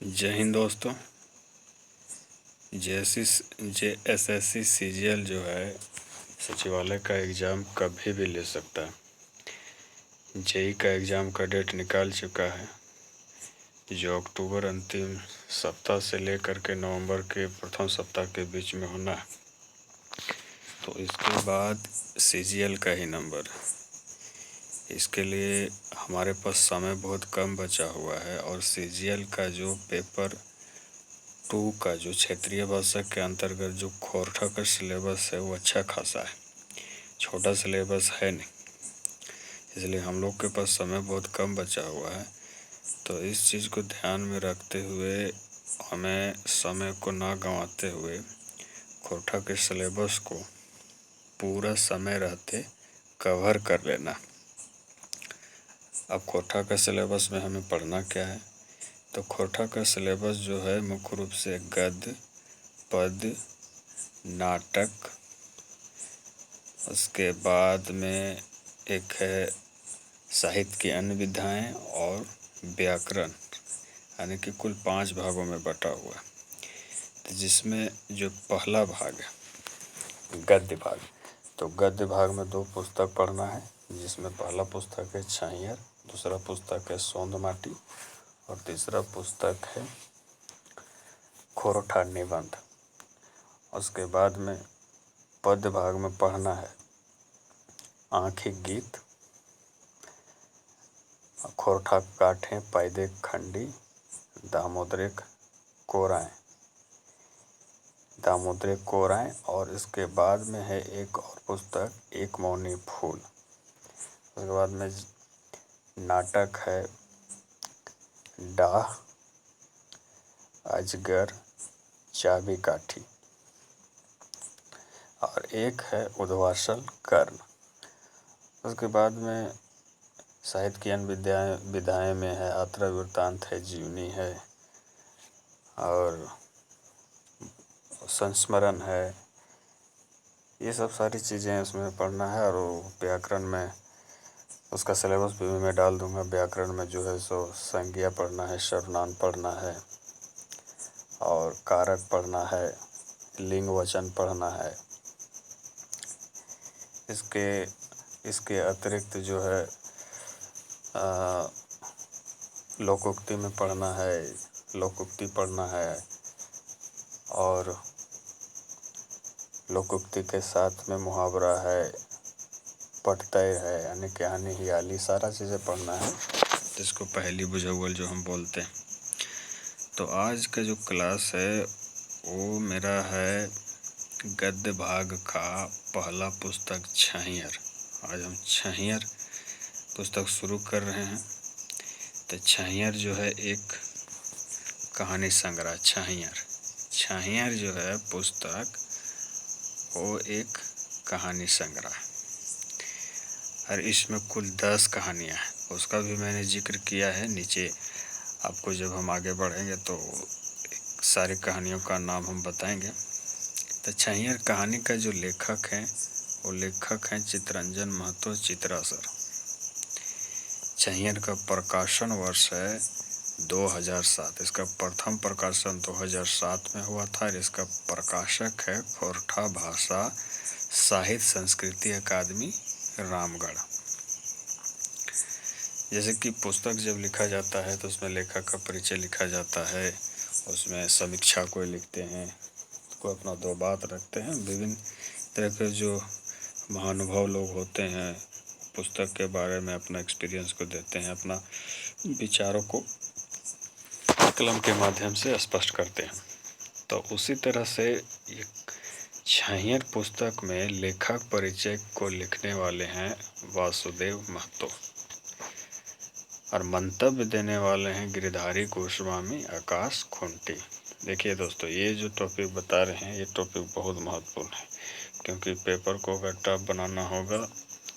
जय हिंद दोस्तों। JSSC CGL जो है सचिवालय का एग्ज़ाम कभी भी ले सकता है। जेई का एग्ज़ाम का डेट निकाल चुका है, जो अक्टूबर अंतिम सप्ताह से लेकर के नवंबर के प्रथम सप्ताह के बीच में होना है। तो इसके बाद CGL का ही नंबर है। इसके लिए हमारे पास समय बहुत कम बचा हुआ है और CGL का जो पेपर 2 का जो क्षेत्रीय भाषा के अंतर्गत जो खोरठा का सिलेबस है वो अच्छा खासा है, छोटा सिलेबस है नहीं, इसलिए हम लोग के पास समय बहुत कम बचा हुआ है। तो इस चीज़ को ध्यान में रखते हुए हमें समय को ना गंवाते हुए खोरठा के सिलेबस को पूरा समय रहते कवर कर लेना। अब खोरठा का सिलेबस में हमें पढ़ना क्या है, तो खोरठा का सिलेबस जो है मुख्य रूप से गद्य, पद्य, नाटक, उसके बाद में एक है साहित्य की अन्य विधाएं और व्याकरण, यानी कि कुल 5 भागों में बटा हुआ है। तो जिसमें जो पहला भाग है गद्य भाग, तो गद्य भाग में 2 पुस्तक पढ़ना है, जिसमें पहला पुस्तक है छाहियर, दूसरा पुस्तक है सोंध माटी और तीसरा पुस्तक है खोरठा निबंध। उसके बाद में पद्य भाग में पढ़ना है आँखी गीत, खोरठा काठें पैदे खंडी, दामोदरिक कोराएं और इसके बाद में है एक और पुस्तक एक मौनी फूल। उसके बाद में नाटक है डाह, अजगर, चाबी काठी और एक है उद्वासल कर्ण। उसके बाद में साहित्य की अन्य विधाएं में है आत्रा वृत्तांत है, जीवनी है और संस्मरण है। ये सब सारी चीज़ें उसमें पढ़ना है। और व्याकरण में उसका सिलेबस भी मैं डाल दूंगा। व्याकरण में जो है सो संज्ञा पढ़ना है, सर्वनाम पढ़ना है और कारक पढ़ना है, लिंग वचन पढ़ना है। इसके अतिरिक्त जो है लोकोक्ति में पढ़ना है, लोकोक्ति पढ़ना है और लोकोक्ति के साथ में मुहावरा है, पटतय है, यानी कहानी हियाली, सारा चीज़ें पढ़ना है, जिसको पहली बुझाउल जो हम बोलते हैं। तो आज का जो क्लास है वो मेरा है गद्य भाग का पहला पुस्तक छाहियर। आज हम छाहियर पुस्तक शुरू कर रहे हैं। तो छाहियर जो है एक कहानी संग्रह। छाहियर जो है पुस्तक वो एक कहानी संग्रह और इसमें कुल 10 कहानियाँ हैं। उसका भी मैंने जिक्र किया है नीचे। आपको जब हम आगे बढ़ेंगे तो सारी कहानियों का नाम हम बताएंगे। तो छाहियर कहानी का जो लेखक हैं वो लेखक हैं चित्तरंजन महतो चित्रासर। छाहियर का प्रकाशन वर्ष है 2007। इसका प्रथम प्रकाशन 2007 में हुआ था और इसका प्रकाशक है खोरठा भाषा साहित्य संस्कृति अकादमी रामगढ़। जैसे कि पुस्तक जब लिखा जाता है तो उसमें लेखक का परिचय लिखा जाता है, उसमें समीक्षा को लिखते हैं, को अपना 2 बात रखते हैं। विभिन्न तरह के जो महानुभाव लोग होते हैं पुस्तक के बारे में अपना एक्सपीरियंस को देते हैं, अपना विचारों को कलम के माध्यम से स्पष्ट करते हैं। तो उसी तरह से ये छाहियर पुस्तक में लेखक परिचय को लिखने वाले हैं वासुदेव महतो और मंतव्य देने वाले हैं गिरिधारी गोस्वामी आकाश खुंटी। देखिए दोस्तों, ये जो टॉपिक बता रहे हैं ये टॉपिक बहुत महत्वपूर्ण है, क्योंकि पेपर को अगर टफ बनाना होगा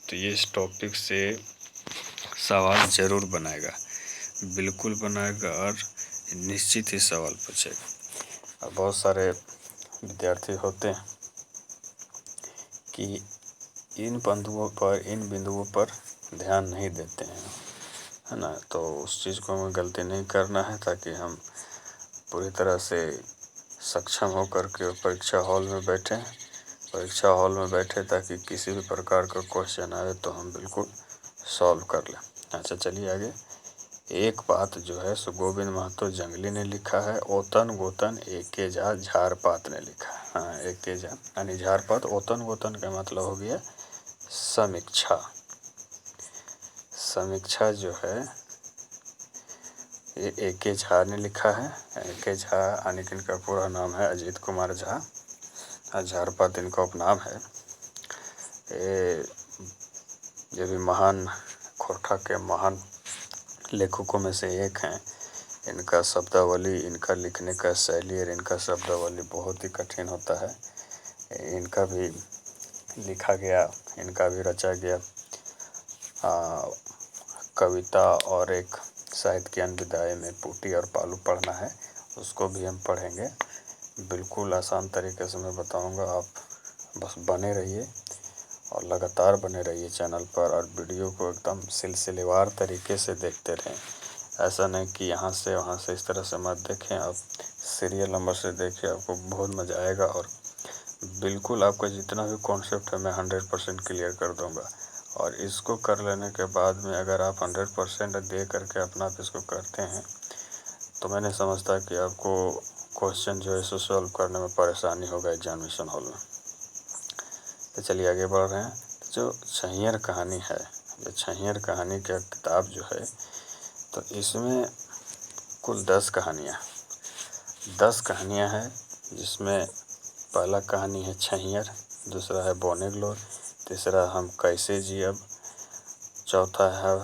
तो ये इस टॉपिक से सवाल ज़रूर बनाएगा, बिल्कुल बनाएगा और निश्चित ही सवाल पूछेगा। और बहुत सारे विद्यार्थी होते हैं कि इन बिंदुओं पर ध्यान नहीं देते हैं, है ना। तो उस चीज़ को हमें गलती नहीं करना है ताकि हम पूरी तरह से सक्षम होकर के परीक्षा हॉल में बैठें, परीक्षा हॉल में बैठे ताकि किसी भी प्रकार का क्वेश्चन आए तो हम बिल्कुल सॉल्व कर लें। अच्छा चलिए आगे। एक बात जो है सो गोविंद महतो जंगली ने लिखा है, ओतन गोतन एके जा झारपात ने लिखा है। हाँ, एके जा यानी झारपात, ओतन गोतन का मतलब हो गया समीक्षा। समीक्षा जो है ये एके झा ने लिखा है। एके झा यानी कि इनका पूरा नाम है अजीत कुमार झा, झारपात इनका उपनाम है। ये भी महान खोरठा के महान लेखकों में से एक हैं। इनका शब्दावली, इनका लिखने का शैली और इनका शब्दावली बहुत ही कठिन होता है। इनका भी लिखा गया, इनका भी रचा गया कविता और एक साहित्य ज्ञान विधाय में पूटी और पालू पढ़ना है, उसको भी हम पढ़ेंगे। बिल्कुल आसान तरीके से मैं बताऊंगा, आप बस बने रहिए और लगातार बने रहिए चैनल पर और वीडियो को एकदम सिलसिलेवार तरीके से देखते रहें। ऐसा नहीं कि यहाँ से वहाँ से इस तरह से मत देखें, आप सीरियल नंबर से देखिए, आपको बहुत मज़ा आएगा और बिल्कुल आपका जितना भी कॉन्सेप्ट है मैं 100% क्लियर कर दूँगा। और इसको कर लेने के बाद में अगर आप 100% दे करके अपना आप इसको करते हैं तो मैं नहीं समझता कि आपको क्वेश्चन जो है सो सॉल्व करने में परेशानी होगा एग्जामिनेशन हॉल में। तो चलिए आगे बढ़ रहे हैं। जो छैयर कहानी है, जो छैयर कहानी का किताब जो है, तो इसमें कुल 10 कहानियाँ हैं, जिसमें पहला कहानी है छैयर, दूसरा है बोनेग्लोर, तीसरा हम कैसे जियब, चौथा है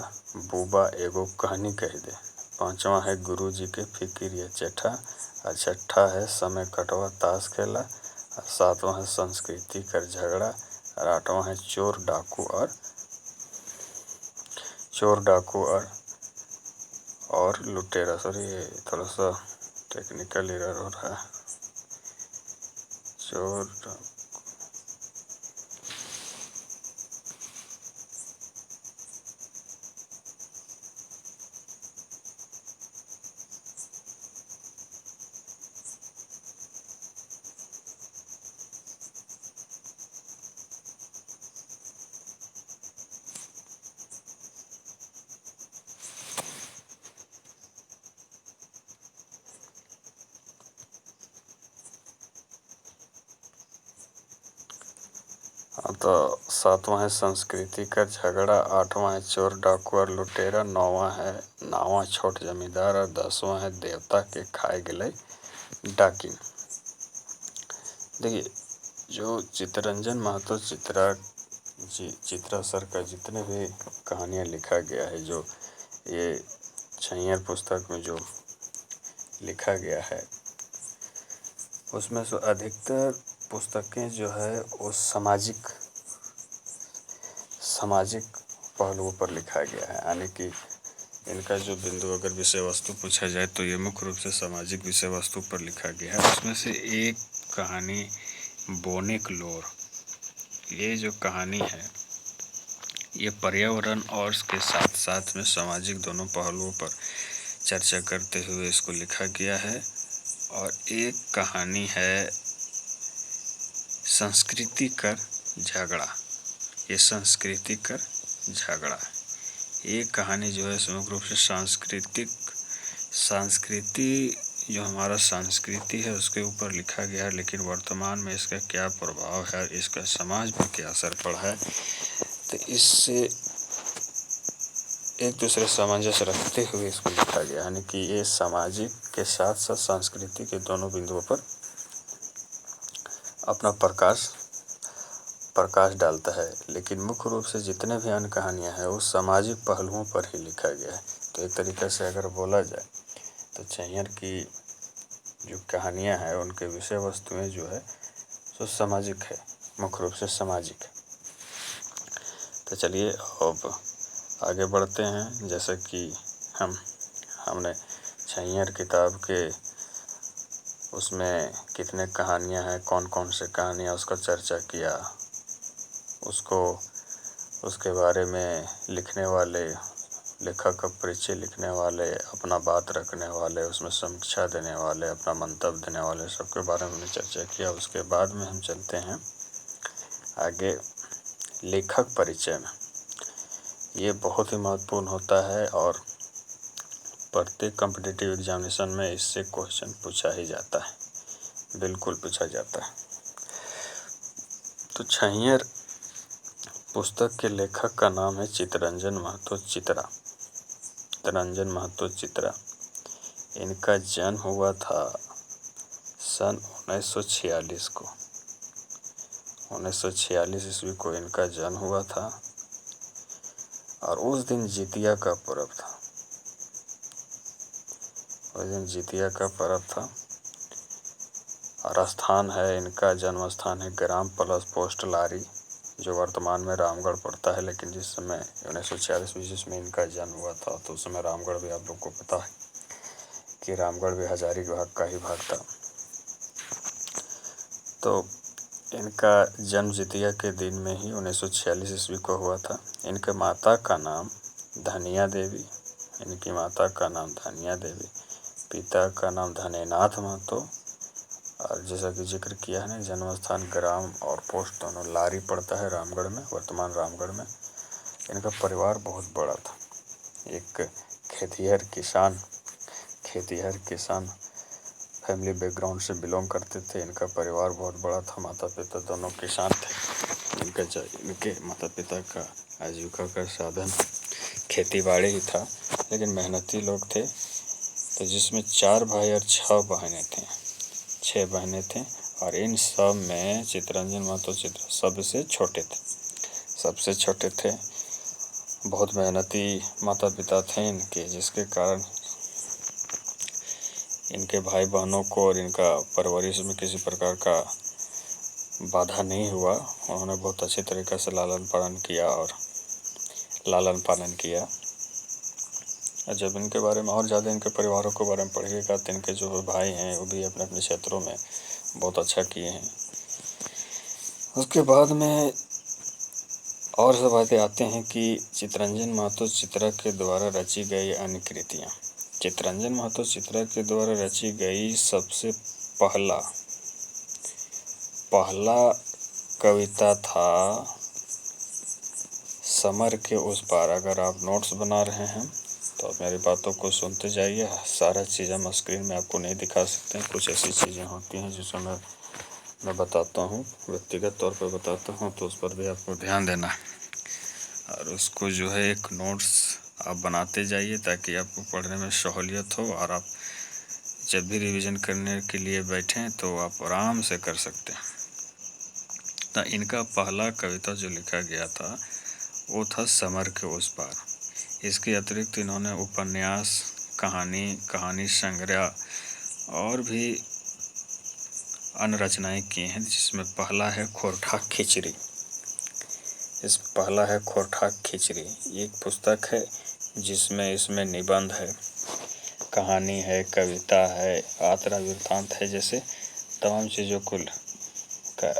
बूबा एगो कहानी कह दे, पांचवा है गुरुजी के फिकिर ये चेठा, और छठा है समय कटवा ताश खेला, और सातवां है संस्कृति कर झगड़ा, और आठवां है चोर डाकू और लुटेरा। सॉरी, ये थोड़ा सा टेक्निकल एरर हो रहा है। चोर डाकू, तो सातवां है संस्कृति का झगड़ा, आठवां है चोर डाकू और लुटेरा, नौवां है नावा छोट जमींदार, और 10वां है देवता के खाए गए डाकिन। देखिए, जो चित्तरंजन महतो चित्रा सर का जितने भी कहानियाँ लिखा गया है, जो ये छैयर पुस्तक में जो लिखा गया है, उसमें से अधिकतर पुस्तकें जो है वो सामाजिक पहलुओं पर लिखा गया है। यानी कि इनका जो बिंदु अगर विषय वस्तु पूछा जाए तो ये मुख्य रूप से सामाजिक विषय वस्तु पर लिखा गया है। उसमें से एक कहानी बोनेग्लोर, ये जो कहानी है ये पर्यावरण और इसके साथ साथ में सामाजिक दोनों पहलुओं पर चर्चा करते हुए इसको लिखा गया है। और एक कहानी है संस्कृति कर झगड़ा, ये संस्कृति कर झगड़ा, ये कहानी जो है मुख्य रूप से संस्कृति जो हमारा संस्कृति है उसके ऊपर लिखा गया है, लेकिन वर्तमान में इसका क्या प्रभाव है, इसका समाज पर क्या असर पड़ा है, तो इससे एक दूसरे सामंजस्य रखते हुए इसको लिखा गया। यानी कि ये सामाजिक के साथ साथ संस्कृति के दोनों बिंदुओं पर अपना प्रकाश डालता है। लेकिन मुख्य रूप से जितने भी अन्य कहानियाँ हैं वो सामाजिक पहलुओं पर ही लिखा गया है। तो एक तरीके से अगर बोला जाए तो छैयर की जो कहानियाँ हैं उनके विषय वस्तुएं जो है तो सामाजिक है, मुख्य रूप से सामाजिक है। तो चलिए अब आगे बढ़ते हैं। जैसे कि हमने छैयर किताब के उसमें कितने कहानियाँ हैं, कौन कौन से कहानियाँ उसका चर्चा किया, उसके बारे में लिखने वाले लेखक का परिचय लिखने वाले, अपना बात रखने वाले, उसमें समीक्षा देने वाले, अपना मंतव्य देने वाले, सबके बारे में हमने चर्चा किया। उसके बाद में हम चलते हैं आगे लेखक परिचय में। ये बहुत ही महत्वपूर्ण होता है और प्रत्येक कॉम्पिटिटिव एग्जामिनेशन में इससे क्वेश्चन पूछा ही जाता है, बिल्कुल पूछा जाता है। तो छैहर पुस्तक के लेखक का नाम है चित्तरंजन महतो चित्रा। चित्तरंजन महतो चित्रा। इनका जन्म हुआ था सन 1946 को। 1946 ईस्वी को इनका जन्म हुआ था और उस दिन जितिया का पर्व था। उस दिन जितिया का पर्व था और स्थान है, इनका जन्म स्थान है ग्राम प्लस पोस्ट लारी, जो वर्तमान में रामगढ़ पड़ता है। लेकिन जिस समय 1946 में इनका जन्म हुआ था तो उस समय रामगढ़ भी आप लोग को पता है कि रामगढ़ भी हजारीबाग का ही भाग था। तो इनका जन्म जितिया के दिन में ही 1946 ईस्वी को हुआ था। इनके माता का नाम धनिया देवी, इनकी माता का नाम धनिया देवी, पिता का नाम धनेनाथ महतो, और जैसा कि जिक्र किया है ना, जन्म स्थान ग्राम और पोस्ट दोनों लारी पड़ता है रामगढ़ में, वर्तमान रामगढ़ में। इनका परिवार बहुत बड़ा था। एक खेतिहर किसान फैमिली बैकग्राउंड से बिलोंग करते थे। इनका परिवार बहुत बड़ा था। माता पिता दोनों किसान थे। इनके माता पिता का आजीविका का साधन खेती बाड़ी ही था, लेकिन मेहनती लोग थे। तो जिसमें 4 भाई और 6 बहनें थे और इन सब में चित्तरंजन महतो चित्रा सबसे छोटे थे। बहुत मेहनती माता पिता थे इनके, जिसके कारण इनके भाई बहनों को और इनका परवरिश में किसी प्रकार का बाधा नहीं हुआ। उन्होंने बहुत अच्छे तरीके से लालन पालन किया। और जब इनके बारे में और ज़्यादा इनके परिवारों के बारे में पढ़िएगा तो इनके जो भाई हैं वो भी अपने अपने क्षेत्रों में बहुत अच्छा किए हैं। उसके बाद में और सब बातें आते हैं कि चित्तरंजन महतो चित्रा के द्वारा रची गई अन्य कृतियाँ। चित्तरंजन महतो चित्रा के द्वारा रची गई सबसे पहला कविता था समर के उस पार। अगर आप नोट्स बना रहे हैं तो आप मेरी बातों को सुनते जाइए। सारा चीज़ हम स्क्रीन में आपको नहीं दिखा सकते हैं, कुछ ऐसी चीज़ें होती हैं जिसमें मैं बताता हूँ, व्यक्तिगत तौर पर बताता हूँ, तो उस पर भी आपको ध्यान देना है। और उसको जो है एक नोट्स आप बनाते जाइए ताकि आपको पढ़ने में सहूलियत हो और आप जब भी रिवीजन करने के लिए बैठें तो आप आराम से कर सकते हैं। तो इनका पहला कविता जो लिखा गया था वो था समर के उस पार। इसके अतिरिक्त इन्होंने उपन्यास, कहानी संग्रह और भी अन्य रचनाएं की हैं, जिसमें पहला है खोरठा खिचड़ी। ये एक पुस्तक है जिसमें इसमें निबंध है, कहानी है, कविता है, आतरा वृत्तांत है, जैसे तमाम चीज़ों का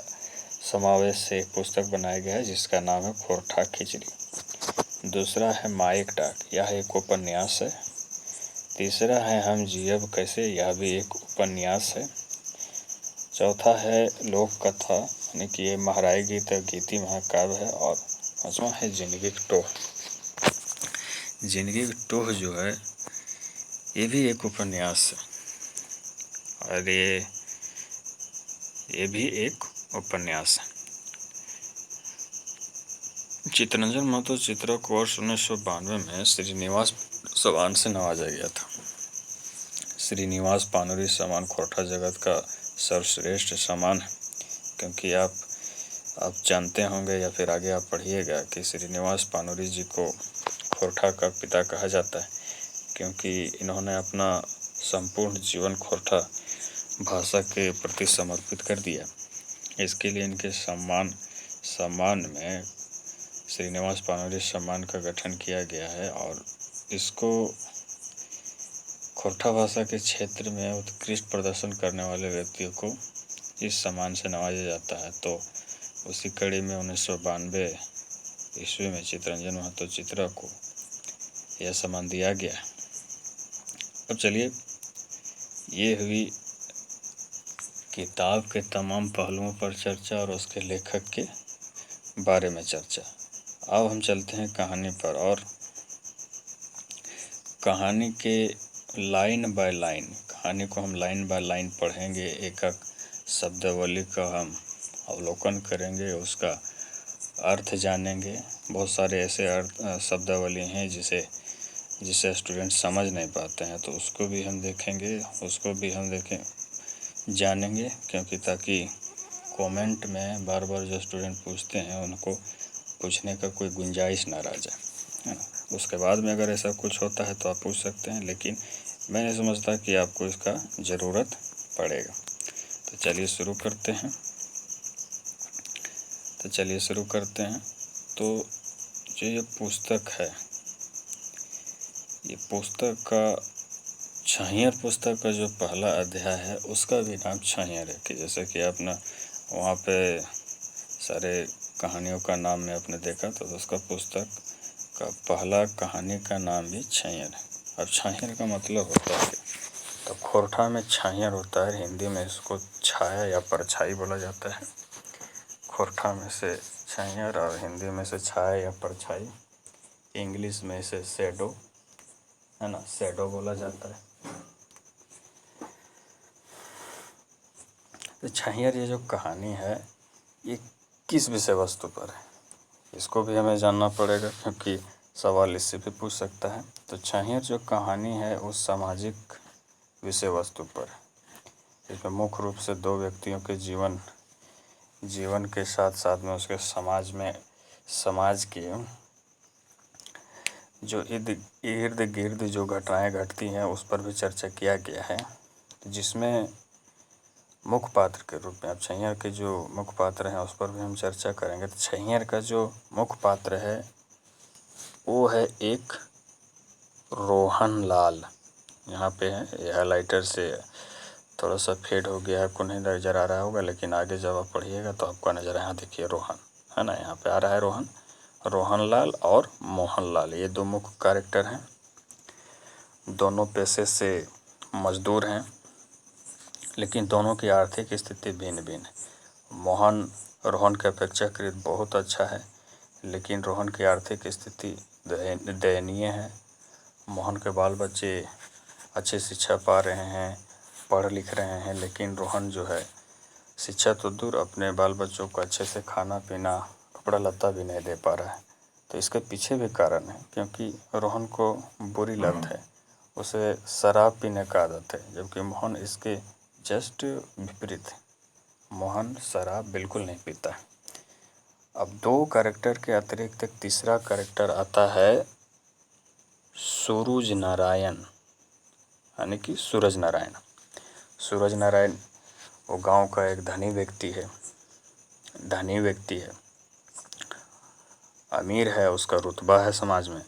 समावेश से एक पुस्तक बनाया गया है जिसका नाम है खोरठा खिचड़ी। दूसरा है माइक डाक, यह एक उपन्यास है। तीसरा है हम जियब कैसे, यह भी एक उपन्यास है। चौथा है लोक कथा, यानी कि ये महाराई गीत गीति महाकाव्य है। और पाँचवा है जिंदगी की टोह। जिंदगी की टोह जो है ये भी एक उपन्यास है और ये भी एक उपन्यास है। चित्तरंजन महतो चित्रा को वर्ष 1992 में श्रीनिवास सम्मान से नवाजा गया था। श्रीनिवास पानुरी सम्मान खोरठा जगत का सर्वश्रेष्ठ सम्मान है, क्योंकि आप जानते होंगे या फिर आगे आप पढ़िएगा कि श्रीनिवास पानुरी जी को खोरठा का पिता कहा जाता है, क्योंकि इन्होंने अपना संपूर्ण जीवन खोरठा भाषा के प्रति समर्पित कर दिया। इसके लिए इनके सम्मान में श्रीनिवास पानुरी सम्मान का गठन किया गया है और इसको खोरठा भाषा के क्षेत्र में उत्कृष्ट प्रदर्शन करने वाले व्यक्तियों को इस सम्मान से नवाजा जाता है। तो उसी कड़ी में 1992 ईस्वी में चित्तरंजन महतो चित्रा को यह सामान दिया गया है। अब चलिए, ये हुई किताब के तमाम पहलुओं पर चर्चा और उसके लेखक के बारे में चर्चा। अब हम चलते हैं कहानी पर, और कहानी के लाइन बाय लाइन, कहानी को हम लाइन बाय लाइन पढ़ेंगे, एक एक शब्दावली का हम अवलोकन करेंगे, उसका अर्थ जानेंगे। बहुत सारे ऐसे शब्दावली हैं जिसे स्टूडेंट समझ नहीं पाते हैं, तो उसको भी हम देखेंगे, उसको भी हम जानेंगे, क्योंकि ताकि कमेंट में बार बार जो स्टूडेंट पूछते हैं उनको पूछने का कोई गुंजाइश ना रह जाए, है ना। उसके बाद में अगर ऐसा कुछ होता है तो आप पूछ सकते हैं, लेकिन मैं नहीं समझता कि आपको इसका ज़रूरत पड़ेगा। तो चलिए शुरू करते हैं। तो जो ये पुस्तक है, ये पुस्तक का छैहर पुस्तक का जो पहला अध्याय है उसका भी नाम छैहर है, कि जैसे कि आपने वहाँ पे सारे कहानियों का नाम में आपने देखा, तो उसका पुस्तक का पहला कहानी का नाम भी छैहर है। अब छैहर का मतलब होता है, तो खोरठा में छैहर होता है, हिंदी में इसको छाया या परछाई बोला जाता है। खोरठा में से छैहर और हिंदी में से छाया या परछाई, इंग्लिश में इसे शैडो, है ना, शैडो बोला जाता है। तो छैहर ये जो कहानी है ये किस विषय वस्तु पर है, इसको भी हमें जानना पड़ेगा, क्योंकि सवाल इससे भी पूछ सकता है। तो छैहर जो कहानी है उस सामाजिक विषय वस्तु पर है। इसमें मुख्य रूप से दो व्यक्तियों के जीवन के साथ साथ में उसके समाज के जो इर्द गिर्द जो घटनाएं घटती हैं उस पर भी चर्चा किया गया है, जिसमें मुख्य पात्र के रूप में, अब छैहर के जो मुख्य पात्र हैं उस पर भी हम चर्चा करेंगे। तो छैहर का जो मुख्य पात्र है वो है एक रोहन लाल। यहाँ पे है, ये हाइलाइटर से थोड़ा सा फेड हो गया है, आपको नहीं नज़र आ रहा होगा, लेकिन आगे जब आप पढ़िएगा तो आपको नज़र, यहाँ देखिए रोहन, है ना, यहाँ पे आ रहा है रोहन लाल और मोहन लाल, ये दो मुख्य कैरेक्टर हैं। दोनों पेशे से मजदूर हैं, लेकिन दोनों की आर्थिक स्थिति भिन्न भिन्न है। मोहन रोहन के अपेक्षाकृत बहुत अच्छा है, लेकिन रोहन की आर्थिक स्थिति दयनीय है। मोहन के बाल बच्चे अच्छी शिक्षा पा रहे हैं, पढ़ लिख रहे हैं, लेकिन रोहन जो है शिक्षा तो दूर, अपने बाल बच्चों को अच्छे से खाना पीना कपड़ा लत्ता भी नहीं दे पा रहा है। तो इसके पीछे भी कारण है, क्योंकि रोहन को बुरी लत है, उसे शराब पीने का आदत है, जबकि मोहन इसके जस्ट विपरीत है। मोहन शराब बिल्कुल नहीं पीता है। अब दो कैरेक्टर के अतिरिक्त एक तीसरा कैरेक्टर आता है सूरज नारायण, यानी कि सूरज नारायण। सूरज नारायण वो गांव का एक धनी व्यक्ति है, अमीर है, उसका रुतबा है समाज में।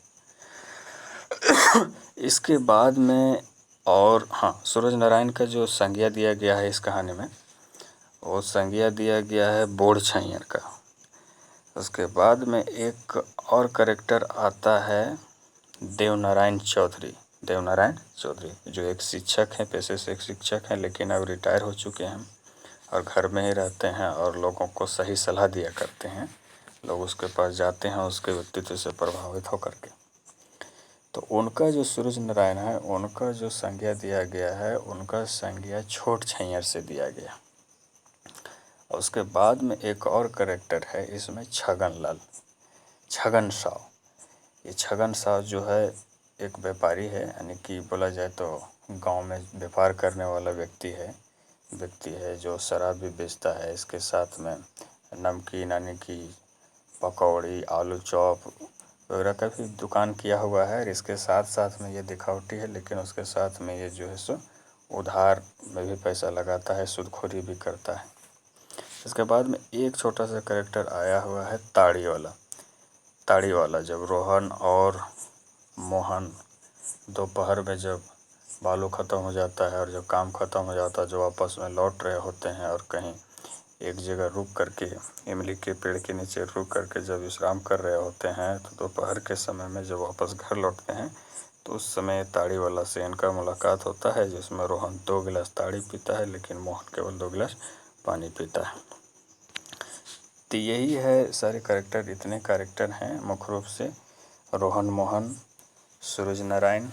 इसके बाद में, और हाँ, सूरज नारायण का जो संज्ञा दिया गया है इस कहानी में, वो संज्ञा दिया गया है बोड़ छैहर का। उसके बाद में एक और कैरेक्टर आता है देवनारायण चौधरी, जो एक शिक्षक हैं, पेशे से एक शिक्षक हैं, लेकिन अब रिटायर हो चुके हैं और घर में ही रहते हैं और लोगों को सही सलाह दिया करते हैं। लोग उसके पास जाते हैं उसके व्यक्तित्व से प्रभावित होकर के। तो उनका जो सूरज नारायण है, उनका जो संज्ञा दिया गया है, उनका संज्ञा छोट छैहर से दिया गया। और उसके बाद में एक और कैरेक्टर है इसमें छगन साव। ये छगन साव जो है एक व्यापारी है, यानी कि बोला जाए तो गांव में व्यापार करने वाला व्यक्ति है जो शराब भी बेचता है। इसके साथ में नमकीन, यानी कि पकौड़ी, आलू चॉप वगैरह का भी दुकान किया हुआ है। और इसके साथ साथ में ये दिखावटी है, लेकिन उसके साथ में ये जो है सो उधार में भी पैसा लगाता है, सूदखोरी भी करता है। इसके बाद में एक छोटा सा कैरेक्टर आया हुआ है ताड़ी वाला। जब रोहन और मोहन दोपहर में जब बालू ख़त्म हो जाता है और जब काम ख़त्म हो जाता है, जो आपस में लौट रहे होते हैं और कहीं एक जगह रुक करके, इमली के पेड़ के नीचे रुक करके जब विश्राम कर रहे होते हैं, तो दोपहर के समय में जब वापस घर लौटते हैं तो उस समय ताड़ी वाला से इनका मुलाकात होता है, जिसमें रोहन 2 गिलास ताड़ी पीता है, लेकिन मोहन केवल 2 गिलास पानी पीता है। तो यही है सारे कैरेक्टर, इतने कैरेक्टर हैं मुख्य रूप से। रोहन, मोहन, सूरज नारायण,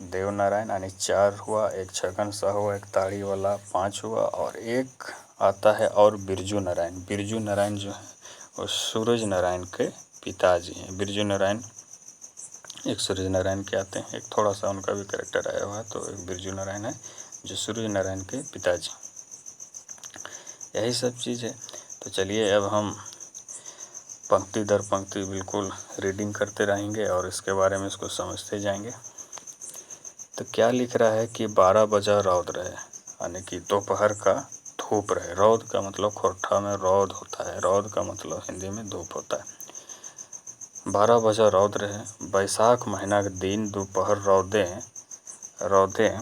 देव नारायण यानी 4 हुआ, एक छगन सा हुआ, एक ताड़ी वाला 5 हुआ, और एक आता है और बिरजू नारायण। बिरजू नारायण जो है वो सूरज नारायण के पिताजी हैं। बिरजू नारायण एक सूरज नारायण के आते हैं, एक थोड़ा सा उनका भी कैरेक्टर आया हुआ है, तो एक बिरजू नारायण है जो सूरज नारायण के पिताजी। यही सब चीज़ है। तो चलिए अब हम पंक्ति दर पंक्ति बिल्कुल रीडिंग करते रहेंगे और इसके बारे में इसको समझते जाएंगे। तो क्या लिख रहा है कि 12 बजा रौद रहे, यानी कि दोपहर का धूप रहे। रौद का मतलब खोरठा में रौद होता है, रौद का मतलब हिंदी में धूप होता है। 12 बजा रौद रहे, बैसाख महीना के दिन दोपहर रौदे रौदे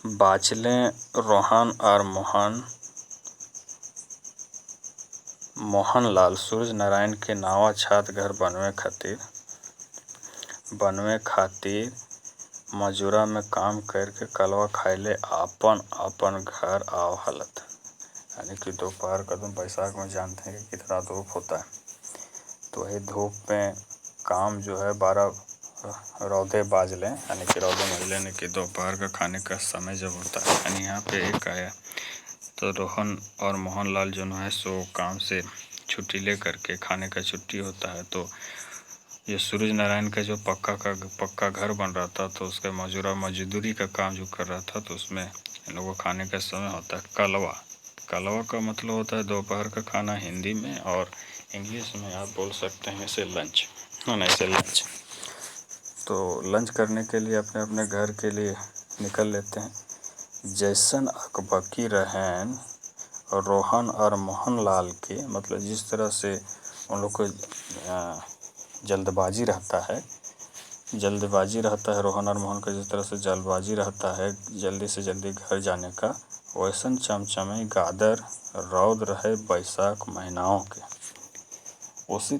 बाचलें रोहन और मोहनलाल सूरज नारायण के नावा छात घर बनवे खातिर मजूरा में काम करके कलवा खाइले आपन घर आओ हालत। यानी कि दोपहर का तुम बैसाख में जानते हैं कि कितना धूप होता है, तो वही धूप में काम जो है 12 रौदे बाज लें, यानी कि रौदे बाज लेने की दोपहर का खाने का समय जब होता है। यानी यहाँ पे एक आया तो रोहन और मोहनलाल जो है सो काम से छुट्टी ले करके, खाने का छुट्टी होता है, तो ये सूरज नारायण का जो पक्का घर बन रहा था, तो उसका मजदूरी का काम जो कर रहा था, तो उसमें इन लोगों को खाने का समय होता है कलवा का मतलब होता है दोपहर का खाना हिंदी में, और इंग्लिश में आप बोल सकते हैं इसे लंच, है ना, इसे लंच। तो लंच करने के लिए अपने अपने घर के लिए निकल लेते हैं। जैसन अकबकी रहन रोहन और मोहनलाल के, मतलब जिस तरह से उन लोग को जल्दबाजी रहता है रोहन और मोहन का, जिस तरह से जल्दबाजी रहता है जल्दी से जल्दी घर जाने का, वैसन चमचमे गादर रौद रहे बैसाख महीनाओं के। उसी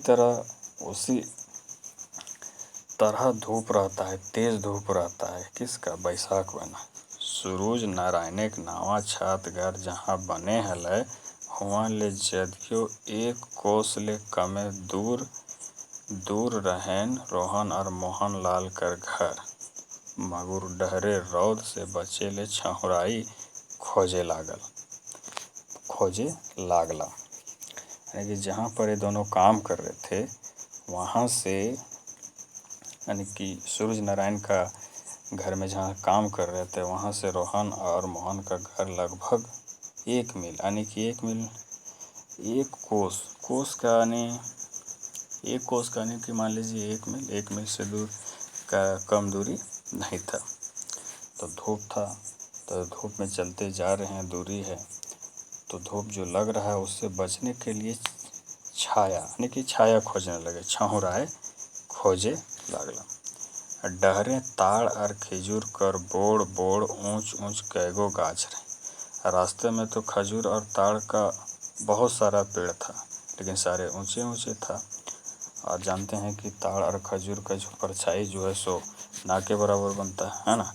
तरह धूप रहता है, तेज धूप रहता है किसका, बैसाख महीना। सूरज नारायण के नावा छात घर जहाँ बने हलै, हुआ ले जदियो 1 कोस ले कमे दूर रहेन रोहन और मोहनलाल कर घर। मगुर डहरे रौद से बचे ले छहुराई खोजे लागला। यानी कि जहाँ पर ये दोनों काम कर रहे थे, वहाँ से, यानी कि सूरज नारायण का घर में जहाँ काम कर रहे थे, वहाँ से रोहन और मोहन का घर लगभग 1 मील, यानी कि 1 मील 1 कोस का, यानी 1 कोस का, यानी कि मान लीजिए 1 मील से दूर का कम दूरी नहीं था। तो धूप था, तो धूप में चलते जा रहे हैं, दूरी है, तो धूप जो लग रहा है उससे बचने के लिए छाया, यानी कि छाया खोजने लगे, छहुराए खोजे लागला। डहरे ताड़ और खजूर कर बोड़ ऊंच कैगो गाछ रहे। रास्ते में तो खजूर और ताड़ का बहुत सारा पेड़ था, लेकिन सारे ऊंचे था, और जानते हैं कि ताड़ और खजूर का जो परछाई जो है सो ना के बराबर बनता है ना।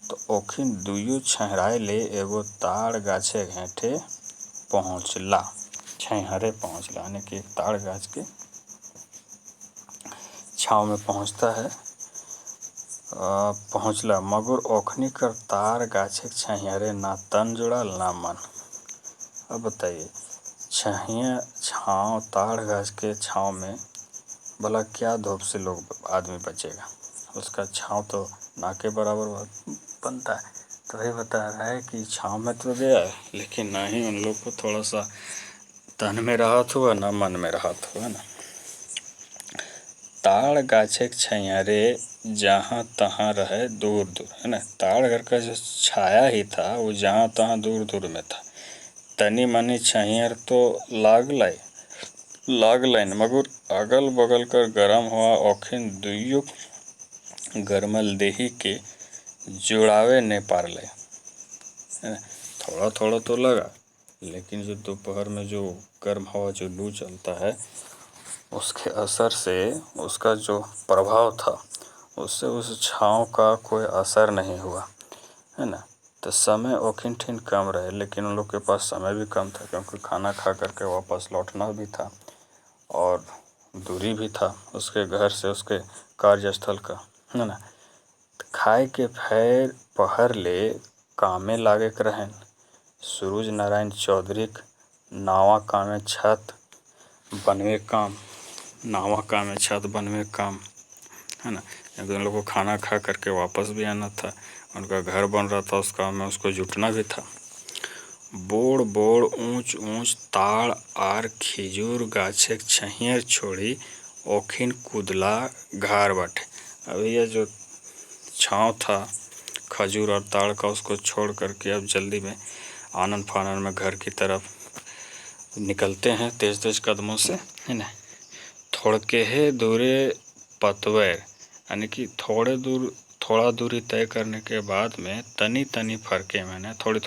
तो ओखिन दुइयो छहराए ले एगो ताड़ गाछे घेंटे पहुँचला, छहरे पहुँचला, यानी कि एक ताड़ गाछ के छाँव में पहुँचता है, पहुँचला। मगर ओखनी कर ताड़ गाछे छहियारे ना तन जुड़ल ना मन। अब बताइए, छाँव, ताड़ गाछ के छाँव में भला क्या धूप से आदमी बचेगा, उसका छाँव तो ना के बराबर बनता है। तो वही बता रहा है कि छाँव में तो गया, लेकिन ना ही उन लोग को थोड़ा सा तन में राहत हुआ ना मन में राहत हुआ ना। ताड़ गाछे छहियारे जहाँ तहाँ रहे दूर, है ना। ताड़ घर का जो छाया ही था वो जहाँ तहाँ दूर में था। तनी मनी छहियर तो लागलन, मगर अगल बगल कर गरम हुआ ओखिन दुइयो गरमल देही के जुड़ावे ने पारले। है ना। थोड़ा थोड़ा तो लगा, लेकिन जो दोपहर में जो गर्म हवा जो लू चलता है उसके असर से उसका जो प्रभाव था उससे उस छाँव का कोई असर नहीं हुआ, है ना। तो समय औखिन ठिन कम रहे, लेकिन उन लोग के पास समय भी कम था क्योंकि खाना खा करके वापस लौटना भी था और दूरी भी था उसके घर से उसके कार्यस्थल का, है ना। खाए के फेर पहर ले कामे लागे के रहें। सूरज नारायण चौधरी नावा कामे छत बनवे काम, नावा कामे छत बनवे काम, है ना। क्योंकि उन लोगों को खाना खा करके वापस भी आना था, उनका घर बन रहा था, उस काम में उसको जुटना भी था। बोड़ बोड़ ऊंच ऊंच ताड़ आर खिजूर गाछे छहियर छोड़ी ओखिन कुदला घार बाटे। अभी यह जो छाँव था खजूर और ताड़ का उसको छोड़ करके अब जल्दी में आनन फानन में घर की तरफ निकलते हैं तेज तेज कदमों से, है ना। थोड़के है दूरे पतवैर, यानी कि थोड़ा दूरी तय करने के बाद में तनी तनी फरके मैंने थोड़ी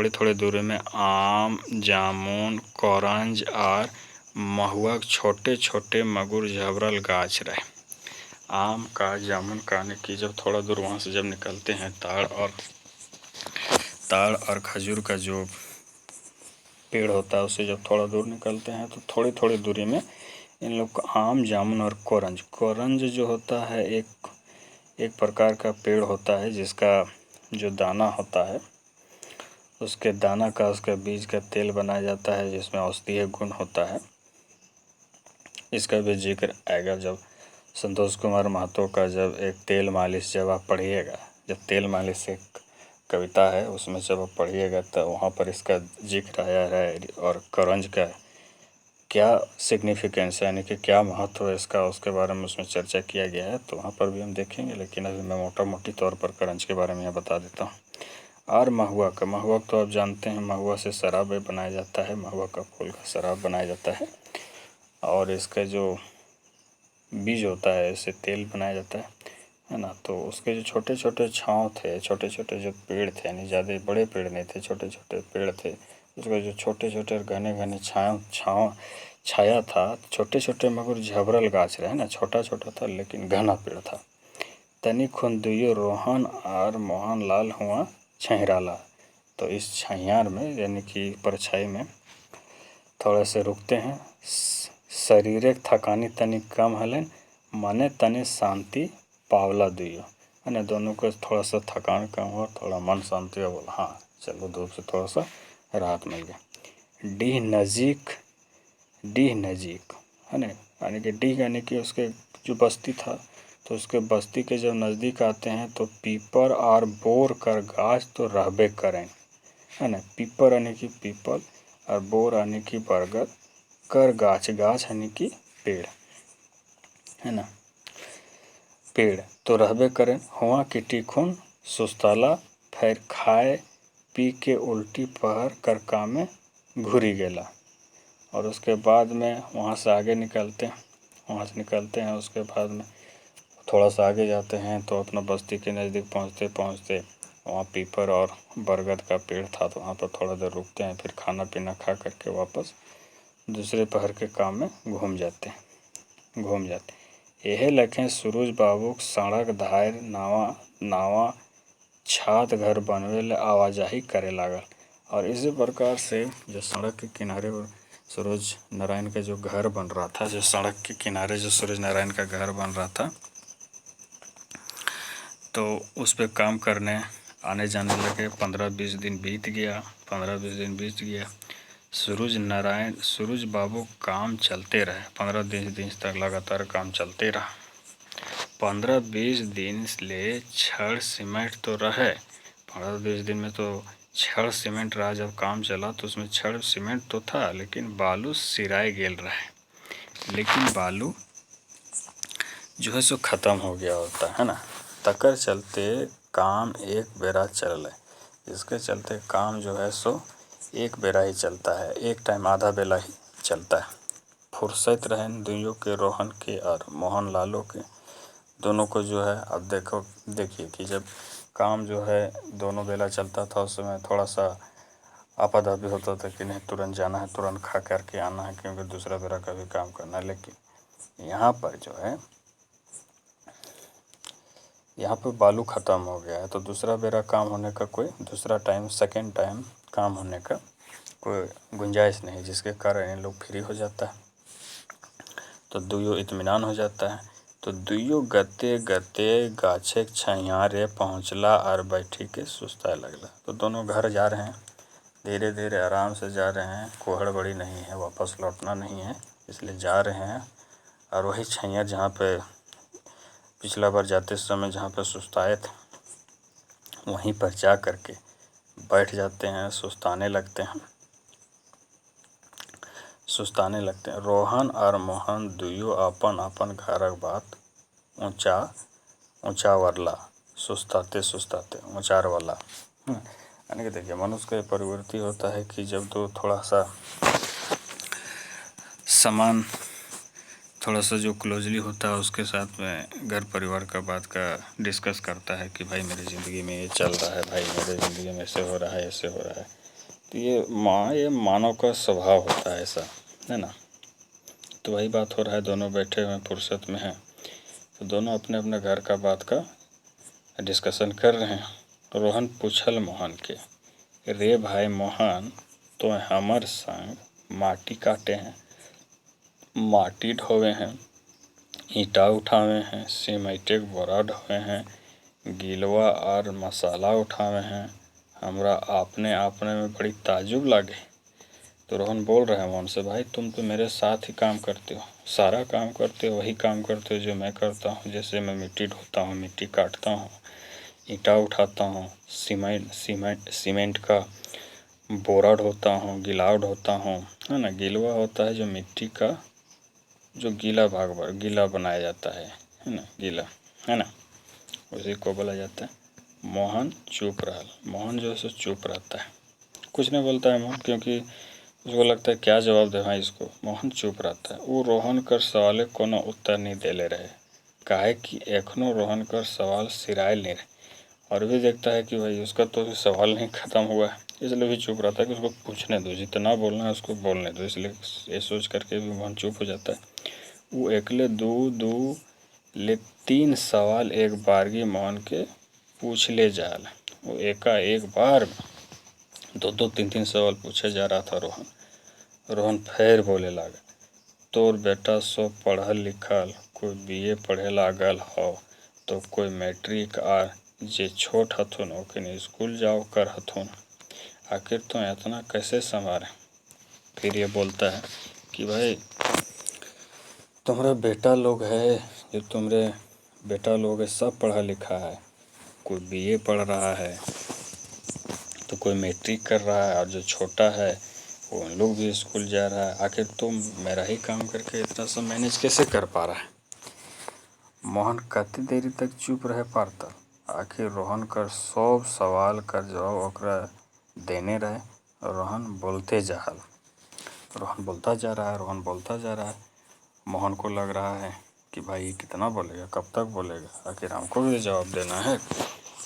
थोड़ी दूरी में आम जामुन करंज और महुआ छोटे छोटे मगुर झबरल गाछ रहे। आम का जामुन का, यानी कि जब थोड़ा दूर वहाँ से जब निकलते हैं ताड़ और खजूर का जो पेड़ होता है उससे जब थोड़ा दूर निकलते हैं तो थोड़ी थोड़ी दूरी में इन लोग को आम जामुन और कोरंज जो होता है एक प्रकार का पेड़ होता है जिसका जो दाना होता है उसके दाना का उसके बीज का तेल बनाया जाता है जिसमें औषधीय गुण होता है। इसका भी जिक्र आएगा जब संतोष कुमार महतो का जब एक तेल मालिश जब आप पढ़िएगा, जब तेल मालिश एक कविता है उसमें जब आप पढ़िएगा तो वहाँ पर इसका जिक्र आया है और करंज का क्या सिग्निफिकेंस है, यानी कि क्या महत्व है इसका, उसके बारे में उसमें चर्चा किया गया है, तो वहाँ पर भी हम देखेंगे। लेकिन अभी मैं मोटी तौर पर करंज के बारे में यहाँ बता देता हूँ। और महुआ तो आप जानते हैं, महुआ से शराब बनाया जाता है, महुआ का फूल का शराब बनाया जाता है और इसका जो बीज होता है इससे तेल बनाया जाता है ना। तो उसके जो छोटे छोटे छाँव थे, छोटे छोटे जो पेड़ थे, यानी ज़्यादा बड़े पेड़ नहीं थे, छोटे छोटे पेड़ थे, उसके जो छोटे छोटे घने छाया था, छोटे छोटे मगर झबरल गाछ रहे ना, छोटा छोटा था लेकिन घना पेड़ था। तनी खुन दुइयो रोहन और मोहन लाल हुआ छहिराला। तो इस छहियार में यानी कि परछाई में थोड़ा से रुकते हैं। शरीरिक थकानी तनी कम हलन, मने तनी शांति पावला दुइयो, है ना। दोनों को थोड़ा सा थकान कम हुआ, थोड़ा मन शांति हुआ, बोला हाँ चलो धूप से थोड़ा सा राहत मिल गया। डीह नज़ीक, है ना, यानी कि डीह यानी कि उसके जो बस्ती था, तो उसके बस्ती के जब नज़दीक आते हैं तो पीपर और बोर कर गाछ तो रहबे करें, है ना। पीपर यानी कि पीपल और बोर यानी कि बरगद, कर गाछ यानी कि पेड़, है ना, पेड़ तो रहबे करें। हुआ कि टिखुन सुस्ताला, फिर खाए पी के उल्टी पहर कर कामे घुरी गेला। और उसके बाद में वहाँ से आगे निकलते हैं, उसके बाद में थोड़ा सा आगे जाते हैं तो अपना बस्ती के नज़दीक पहुँचते वहाँ पीपर और बरगद का पेड़ था, तो वहाँ पर थोड़ा देर रुकते हैं, फिर खाना पीना खा करके वापस दूसरे पहर के काम में घूम जाते। यह लखें सूरज बाबू सड़क धार नावा छात घर बनवे ले आवाजाही करे लागल। और इसी प्रकार से जो सड़क के किनारे सूरज नारायण का जो घर बन रहा था, जो सड़क के किनारे जो सूरज नारायण का घर बन रहा था, तो उस पे काम करने आने जाने लगे। 15-20 दिन बीत गया। सूरज बाबू काम चलते रहे। 15-20 दिन तक लगातार काम चलते रहा। 15-20 दिन ले छड़ सीमेंट तो रहे। 15-20 दिन में तो छड़ सीमेंट रहा। जब काम चला तो उसमें छड़ सीमेंट तो था, लेकिन बालू सिराए गेल रहे। लेकिन बालू जो है सो ख़त्म हो गया होता है ना। तकर चलते काम एक बेरा चल, इसके चलते काम जो है सो एक बेरा ही चलता है, एक टाइम आधा बेला ही चलता है। फुर्सत रहन दुइयों के, रोहन के और मोहन लालों के, दोनों को जो है। अब देखिए कि जब काम जो है दोनों बेला चलता था, उस समय थोड़ा सा आपाधापी होता था कि नहीं तुरंत जाना है, तुरंत खा करके आना है, क्योंकि दूसरा बेला का भी काम करना है। लेकिन यहाँ पर जो है, यहाँ पर बालू ख़त्म हो गया है, तो दूसरा बेरा काम होने का कोई दूसरा टाइम, सेकेंड टाइम काम होने का कोई गुंजाइश नहीं, जिसके कारण इन लोग फ्री हो जाता है, तो दुइयो इत्मीनान हो जाता है। तो दुइयो गते गते गाछे छैया रे पहुँचला और बैठी के सुस्ताए लगला। तो दोनों घर जा रहे हैं, धीरे धीरे आराम से जा रहे हैं, कोहड़ बड़ी नहीं है, वापस लौटना नहीं है, इसलिए जा रहे हैं। और वही छैया जहाँ पे पिछला बार जाते समय जहाँ पर सुस्ताए थे, वहीं पर जा कर के बैठ जाते हैं, सुस्ताने लगते हैं। रोहन और मोहन दुइयो अपन अपन घरक बात ऊँचा ऊँचा वरला, सुस्ताते सुस्ताते ऊँचार वाला। यानी कि देखिए, मनुष्य का प्रवृत्ति होता है कि जब तो थोड़ा सा सामान थोड़ा सा जो क्लोजली होता है उसके साथ में घर परिवार का बात का डिस्कस करता है कि भाई मेरी ज़िंदगी में ये चल रहा है, भाई मेरे ज़िंदगी में ऐसे हो रहा है, ऐसे हो रहा है। तो ये मानव का स्वभाव होता है ऐसा, है ना। तो वही बात हो रहा है, दोनों बैठे हुए फुर्सत में हैं, तो दोनों अपने अपने घर का बात का डिस्कशन कर रहे हैं। रोहन पूछल मोहन के, रे भाई मोहन, तो हमर संग माटी काटे हैं, माटी ढोवे हैं, ईंटा उठावे हैं, सीमेंटे के बोरा ढोवे हैं, गिलवा और मसाला उठावे हैं, हमरा आपने आपने में बड़ी ताजुब लागे। तो रोहन बोल रहे हैं मोहन से, भाई तुम तो मेरे साथ ही काम करते हो, सारा काम करते हो, वही काम करते हो जो मैं करता हूँ। जैसे मैं मिट्टी ढोता हूँ, मिट्टी काटता हूँ, ईंटा उठाता हूँ, सीमेंट का बोरा ढोता हूँ, गिलाव ढोता हूँ, है ना। गिलवा होता है जो मिट्टी का जो गीला भाग गीला बनाया जाता है ना, गीला, है ना, उसी को बोला जाता है। मोहन चुप रहा। मोहन जो है सो चुप रहता है, कुछ नहीं बोलता है मोहन, क्योंकि उसको लगता है क्या जवाब दे भाई इसको। मोहन चुप रहता है। वो रोहन कर सवाल कोनो उत्तर नहीं देले रहे, काहे कि एखनो रोहन कर सवाल सिरायल नहीं रहे, और भी देखता है कि भाई उसका तो सवाल नहीं ख़त्म हुआ है, इसलिए भी चुप रहता है कि उसको पूछने दो, जितना बोलना है उसको बोलने दो। इसलिए ये सोच करके भी मोहन चुप हो जाता है। वो एकले दू ले 3 सवाल एक बारगी मोहन के पूछ ले जाल। वो एक बार में 2-2, 3-3 सवाल पूछे जा रहा था रोहन। रोहन फिर बोले लागल, तोर बेटा सो पढ़ल लिखल, कोई बीए पढ़े लागल हो, तो कोई मैट्रिक, आर जे छोट हथुन ओके स्कूल जाओ कर हथुन, आखिर तो इतना कैसे संभाले। फिर ये बोलता है कि भाई तुम्हारा बेटा लोग है, जो तुम्हारे बेटा लोग है सब पढ़ा लिखा है, कोई बीए पढ़ रहा है, तो कोई मैट्रिक कर रहा है, और जो छोटा है वो उन लोग भी स्कूल जा रहा है, आखिर तुम मेरा ही काम करके इतना सब मैनेज कैसे कर पा रहा है। मोहन कति देरी तक चुप रहे पारता, आखिर रोहन कर सब सवाल का जवाब ओकरा देने रहे। रोहन बोलते जाहल, रोहन बोलता जा रहा है। मोहन को लग रहा है कि भाई कितना बोलेगा, कब तक बोलेगा, आखिर हमको भी जवाब देना है।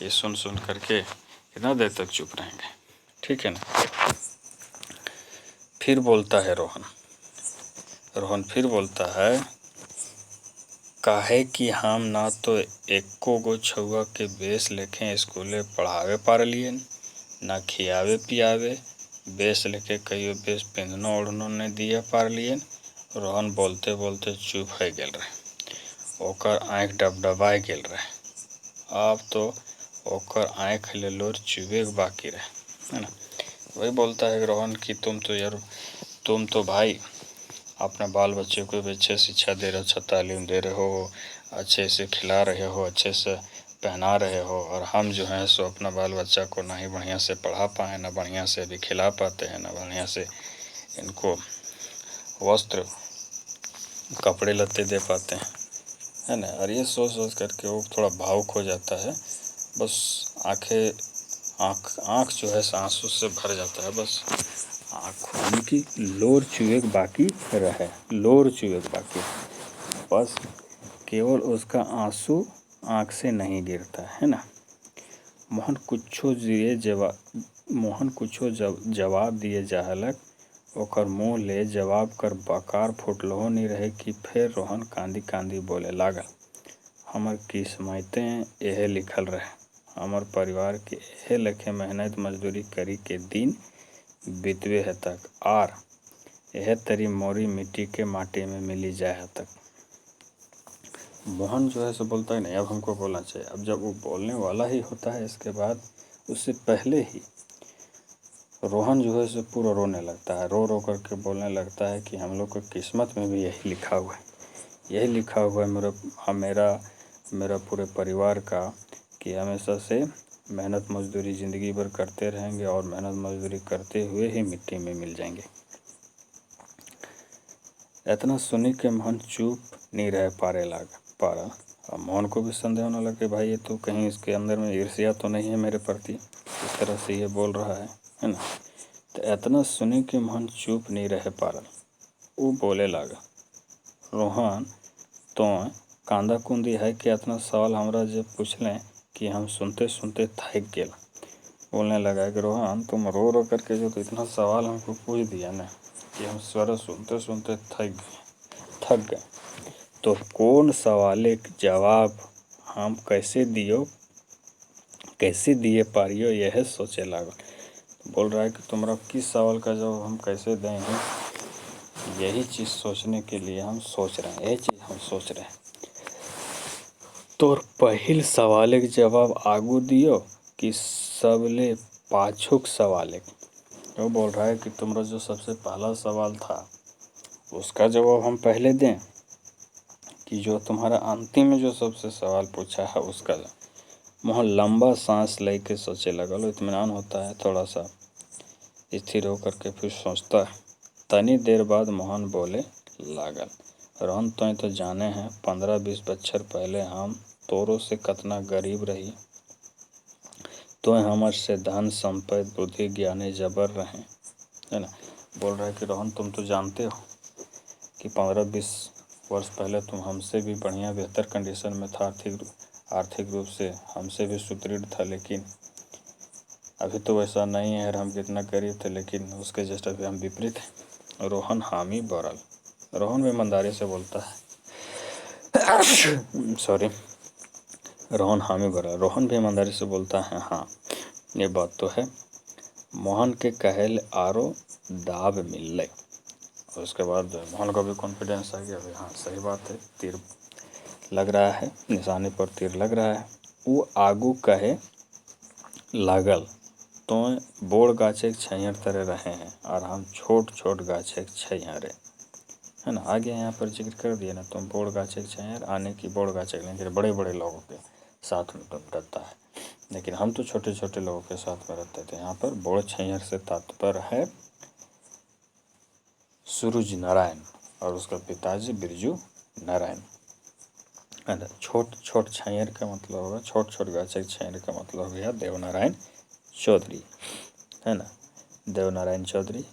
ये सुन करके कितना देर तक चुप रहेंगे, ठीक है ना। फिर बोलता है रोहन फिर बोलता है, काहे कि हम ना तो एको गो छुआ के बेस लेके स्कूले पढ़ावे पारलिए, ना खियावे पियावे, बेस लेके कहियो बेस पिंधनो ओढ़नो नहीं दिए पारलिए। रोहन बोलते बोलते चुप हो गेल रहे, ओकर आँख डबडबाए गेल रहे। अब तो ओकर आँख ले लोर चुबे के बाकी रहे, है ना। वही बोलता है रोहन कि तुम तो भाई अपने बाल बच्चे को भी अच्छे शिक्षा दे रहे हो, अच्छा तालीम दे रहे हो, अच्छे से खिला रहे हो, अच्छे से पहना रहे हो, और हम जो हैं सो अपना बाल बच्चा को ना ही बढ़िया से पढ़ा पाए, ना बढ़िया से भी खिला पाते हैं, ना बढ़िया से इनको वस्त्र कपड़े लत्ते दे पाते हैं, है ना। और ये सोच करके वो थोड़ा भावुक हो जाता है, बस आँख जो है आंसू से भर जाता है, बस आँखों की लोर चुए बाकी रहे, बस केवल उसका आंसू आँख से नहीं गिरता है ना। मोहन कुछो जवाब दिए जाहलक। ओकर मुँह ले जवाब कर बकार फुटलहो नहीं रहे कि फिर रोहन कांदी कांदी बोले लागल, हमर किस्मते एहे लिखल रहे। हमर परिवार के एहे लेखे मेहनत मजदूरी करी के दिन बीतवे है तक, आर एहे तरी मोरी मिट्टी के माटी में मिली जाए है तक। मोहन जो है सो बोलता है नहीं, अब हमको बोलना चाहिए। अब जब वो बोलने वाला ही होता है, इसके बाद उससे पहले ही रोहन जो है सो पूरा रोने लगता है। रो रो करके बोलने लगता है कि हम लोग की किस्मत में भी यही लिखा हुआ है, यही लिखा हुआ है मेरा पूरे परिवार का, कि हमेशा से मेहनत मजदूरी ज़िंदगी भर करते रहेंगे और मेहनत मजदूरी करते हुए ही मिट्टी में मिल जाएंगे। इतना सुनी के मोहन चुप नहीं रह पारा। अब मोहन को भी संदेह होने लगा कि भाई ये तो कहीं इसके अंदर में ईर्ष्या तो नहीं है मेरे प्रति, इस तरह से ये बोल रहा है ना। तो इतना सुनी के मोहन चुप नहीं रह पारा। वो बोले लगा, रोहन तो कांदा कुंदी है कि इतना सवाल हमरा जब पूछलें कि हम सुनते सुनते थक गए। बोलने लगा कि रोहन तुम रो रो करके जो तो इतना सवाल हमको पूछ दिया ना कि हम स्वर सुनते सुनते थक गए, तो कौन सवाल के जवाब हम कैसे दिए पारियो यह सोचे लागल। बोल रहा है कि तुम्हारा किस सवाल का जवाब हम कैसे देंगे, यही चीज़ सोचने के लिए हम सोच रहे हैं, यही चीज़ हम सोच रहे हैं। तो पहिल सवाल के जवाब आगू दियो कि सबले पाछुक सवाल। वो बोल रहा है कि तुम्हारा जो सबसे पहला सवाल था उसका जवाब हम पहले दें, कि जो तुम्हारा अंतिम में जो सबसे सवाल पूछा है उसका। मोहन लंबा सांस लेके सोचे लगा। लो इत्मीनान होता है, थोड़ा सा स्थिर होकर के फिर सोचता है। तनी देर बाद मोहन बोले लागल, रोहन तो जाने हैं 15-20 बच्छर पहले हम तोरो से कतना गरीब रही, तो हमर से धन संपत्ति बुद्धि ज्ञाने जबर रहे, है ना। बोल रहा है कि रोहन तुम तो जानते हो कि 15-20 वर्ष पहले तुम हमसे भी बढ़िया बेहतर कंडीशन में था, आर्थिक रूप से हमसे भी सुदृढ़ था, लेकिन अभी तो वैसा नहीं है। हम कितना गरीब थे, लेकिन उसके जस्ट अभी हम विपरीत हैं। रोहन हामी बरल। रोहन भी ईमानदारी से बोलता है सॉरी, रोहन हामी भरल। रोहन भी ईमानदारी से बोलता है, हाँ ये बात तो है। मोहन के कहल आरो दाब मिल। और उसके बाद मोहन को भी कॉन्फिडेंस आ गया, भाई हाँ सही बात है, तीर लग रहा है, निशाने पर तीर लग रहा है। वो आगू कहे लागल, तो बोड़ गाछे छैहर तरह रहे हैं और हम छोट छोट गाछे छैहरे, है ना। आगे यहाँ पर जिक्र कर दिया ना, तुम बोड़ गाछे छैहर आने की बोड़ गाछे, लेकिन बड़े बड़े लोगों के साथ में तुम रहता है, लेकिन हम तो छोटे छोटे लोगों के साथ में रहते थे। यहाँ पर बोड़ छैहर से तात्पर्य है सूरज नारायण और उसका पिताजी बिरजू नारायण, है ना। छोट छोट छैहर का मतलब होगा, छोट छोट गाछे छैहर का मतलब हो गया देवनारायण चौधरी, है ना, देवनारायण चौधरी।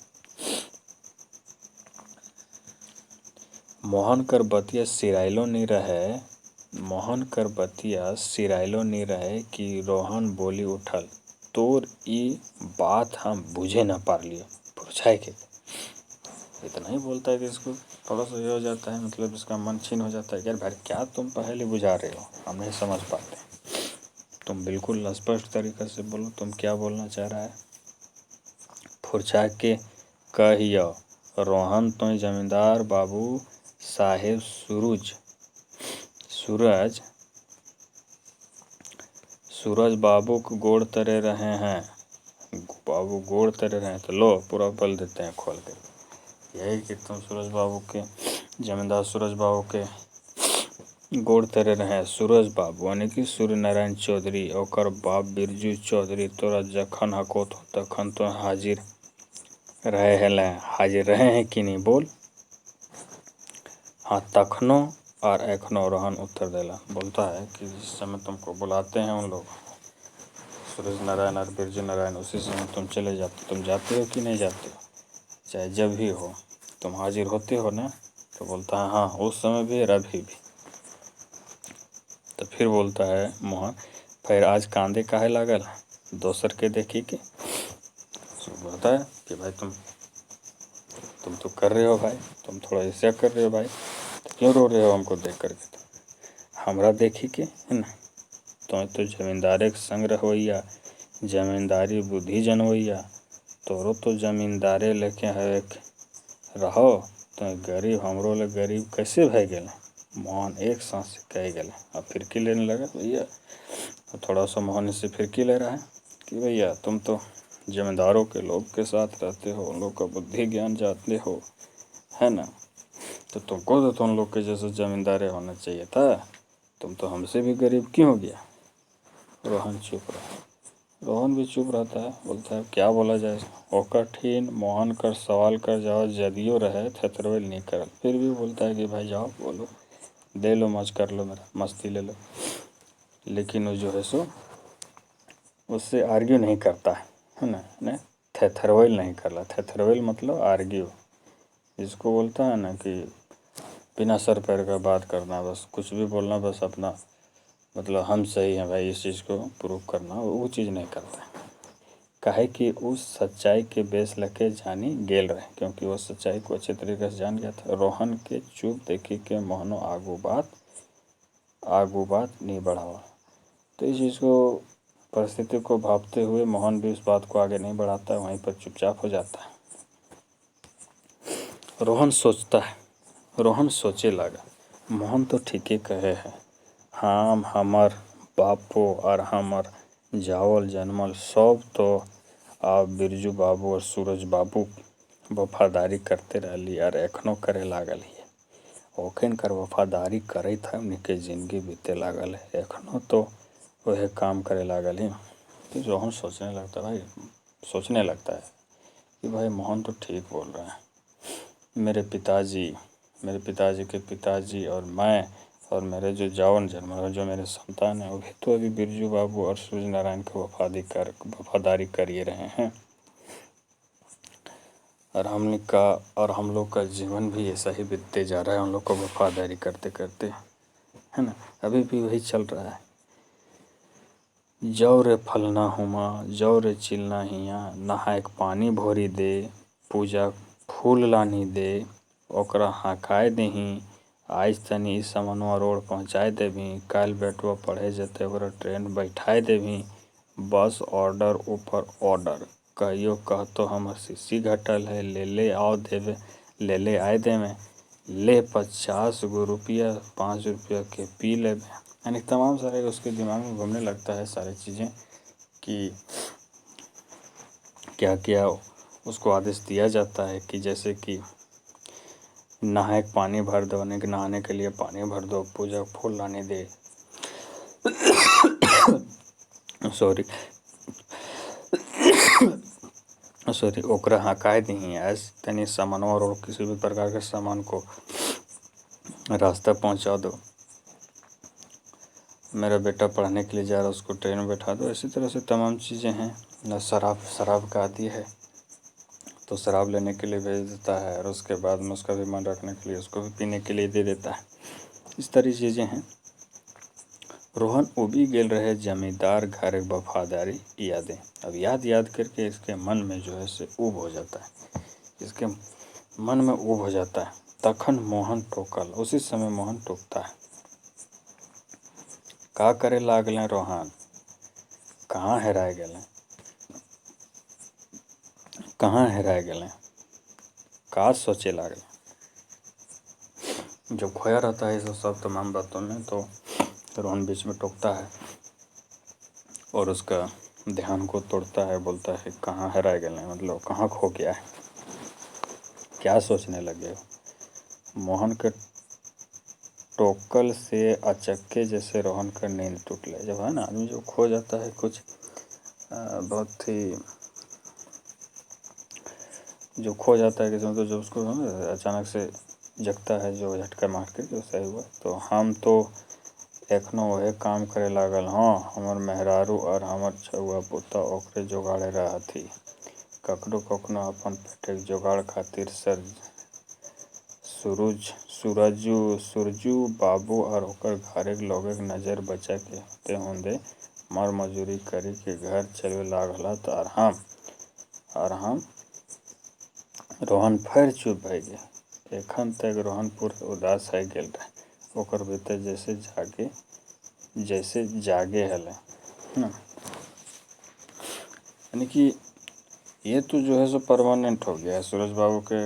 मोहन कर बतिया सिराइलो नहीं रहे, मोहन कर बतिया सिराइलो नहीं रहे कि रोहन बोली उठल, तोर ई बात हम बुझे न पार लियो पुरछाई के। इतना ही बोलता है कि इसको थोड़ा सा ये हो जाता है, मतलब इसका मन छीन हो जाता है। यार भाई क्या तुम पहले बुझा रहे हो, हम नहीं समझ पाते, तुम बिल्कुल स्पष्ट तरीके से बोलो, तुम क्या बोलना चाह रहा है। फुरछा के कहियो, रोहन तो जमींदार बाबू साहेब सूरज बाबू को गोड़ तरे रहे हैं, बाबू गोड़ तरे रहे हैं। तो लो पूरा बल देते हैं खोल के, यही कि तुम सूरज बाबू के, जमींदार सूरज बाबू के गोड़ तरे रहे। सूरज बाबू यानी कि सूर्य नारायण चौधरी, ओकर बाप बिरजू चौधरी, तोरा जखन हकोत हो तखन तो हाजिर रहे हैं कि नहीं बोल। हाँ तखनो और एखनो, रोहन उत्तर देला। बोलता है कि जिस समय तुमको बुलाते हैं उन लोग सूरज नारायण और बिरजू नारायण, उसी समय तुम चले जाते, तुम जाते हो कि नहीं जाते हो, चाहे जब भी हो तुम हाजिर होते हो ना। तो बोलता है हाँ उस समय भी और अभी भी। तो फिर बोलता है मोहन, फिर आज कांदे काहे लागल, दोसर के देखी के। बोलता है कि भाई तुम तो कर रहे हो भाई, तुम थोड़ा ऐसा कर रहे हो भाई, तो क्यों रो रहे हो हमको देख करके। तो हमरा देखी के है ना, तो जमींदारे के संग रहोइया, जमींदारी बुद्धि जनवैया, तोरो तो जमींदारे लेके है रहो, तो गरीब हमरो ले गरीब कैसे भय गए। मोहन एक सांस से कह गए। अब फिरकी लेने लगा भैया, तो थोड़ा सा मोहन इससे फिरकी ले रहा है कि भैया तुम तो जमींदारों के लोग के साथ रहते हो, उन लोग का बुद्धि ज्ञान जानते हो, है ना, तो तुमको तो तुम लोग के जैसे जमींदारे होना चाहिए था, तुम तो हमसे भी गरीब क्यों हो गया। रोहन चुप रहा। रोहन भी चुप रहता है, बोलता है क्या बोला जाए। ओकर ठीन मोहन कर सवाल कर जाओ जदियो रहे थेथरवेल नहीं करल, फिर भी बोलता है कि भाई जाओ बोलो, दे लो मौज कर लो, मेरा मस्ती ले लो। लेकिन वो जो है सो उससे आर्ग्यू नहीं करता है ना, थेथरवेल नहीं कर रहा। थेथरवेल मतलब आर्ग्यू, जिसको बोलता है ना कि बिना सर पैर का बात करना, बस कुछ भी बोलना, बस अपना मतलब हम सही हैं भाई, इस चीज़ को प्रूव करना, वो चीज़ नहीं करता है। काहे कि उस सच्चाई के बेस लके जानी गेल रहे, क्योंकि वो सच्चाई को अच्छे तरीके से जान गया था। रोहन के चुप देखी के मोहनो आगू बात नहीं बढ़ावा। तो इस चीज़ को, परिस्थिति को भांपते हुए मोहन भी उस बात को आगे नहीं बढ़ाता है, वहीं पर चुपचाप हो जाता है। रोहन सोचे लगा, मोहन तो ठीके कहे है, हमर बापो और हमर जावल जन्मल सब तो आप बिरजू बाबू और सूरज बाबू वफादारी करते रहली और एखनो करे लागल ही। ओखन कर वफादारी करे था, उनके जिंदगी बीते लागल है, एखनो तो वह काम करे लागल ही। तो रोहन सोचने लगता है कि भाई मोहन तो ठीक बोल रहा है। मेरे पिताजी के पिताजी और मैं और मेरे जो जवान जन्म जो मेरे संतान है, वो भी तो अभी बिरजू बाबू और सूर्य नारायण को वफादारी कर ही रहे हैं। और हम लोग का जीवन भी ऐसा ही बीतते जा रहा है, उन लोग को वफादारी करते करते, है ना, अभी भी वही चल रहा है। जौ रे फलना हुमा, जौ रे चिलना हिया, नहायक पानी भोरी दे, पूजा फूल लानी दे, ओकरा हाँकाय देही, आज तनी समनवा रोड पहुँचाए देवी, काल बेटवा पढ़े जते ओकरा ट्रेन बैठाए देवी, बस ऑर्डर ऊपर ऑर्डर, कहियो कहतो हमर शीशी घटल है, ले ले आए देवे, ले 50 गो रुपया 5 रुपया के पी लेवे। यानी तमाम सारे उसके दिमाग में घूमने लगता है सारी चीज़ें कि क्या क्या उसको आदेश दिया जाता है कि जैसे कि नहायक पानी भर दो, नहाने के लिए पानी भर दो, पूजा फूल लाने दे, सॉरी ओकरा हकाय दी, ऐसे तनी सामानों और किसी भी प्रकार के सामान को रास्ता पहुंचा दो, मेरा बेटा पढ़ने के लिए जा रहा है उसको ट्रेन में बैठा दो। इसी तरह से तमाम चीज़ें हैं न। शराब का आदी है तो शराब लेने के लिए भेज देता है, और उसके बाद में उसका भी मन रखने के लिए उसको भी पीने के लिए दे देता है। इस तरह चीज़ें हैं। रोहन उबी गेल रहे जमींदार घर वफादारी यादें। अब याद करके इसके मन में जो है से ऊब हो जाता है, इसके मन में ऊब हो जाता है। तखन मोहन टोकल, उसी समय मोहन टोकता है, का करे लागलें रोहन, कहाँ हेराए गेलें, का सोचे लागल। जब खोया रहता है सब तमाम बातों में, तो रोहन बीच में टोकता है और उसका ध्यान को तोड़ता है, बोलता है कहाँ हेराए गेलें, मतलब कहाँ खो गया है, क्या सोचने लगे हो। मोहन के टोकल से अचक्के जैसे रोहन का नींद टूट ले। जब है ना आदमी जो खो जाता है कुछ बहुत ही, जो खो जाता है किसी, तो जब उसको अचानक से जगता है, जो झटका मार के जो सही हुआ, तो हम तो एखनो वह काम करे लागल, हाँ हमर मेहरारू और हमर छुआ पोता ओकरे जोगाड़े रहत ही, कखनो अपन पेटे जोगाड़ खातिर सूरजू बाबू और ओकर घरे लोगे नजर बचा के होते होंदे मर मजूरी करी के घर चलवे लागल त हम रोहन फेर चुप भऽ गेल। एखन तक रोहन पूरा उदास है गेल रहे। ओकर भीतर जैसे जागे हले। यानी कि ये तो जो है सो परमानेंट हो गया है। सूरज बाबू के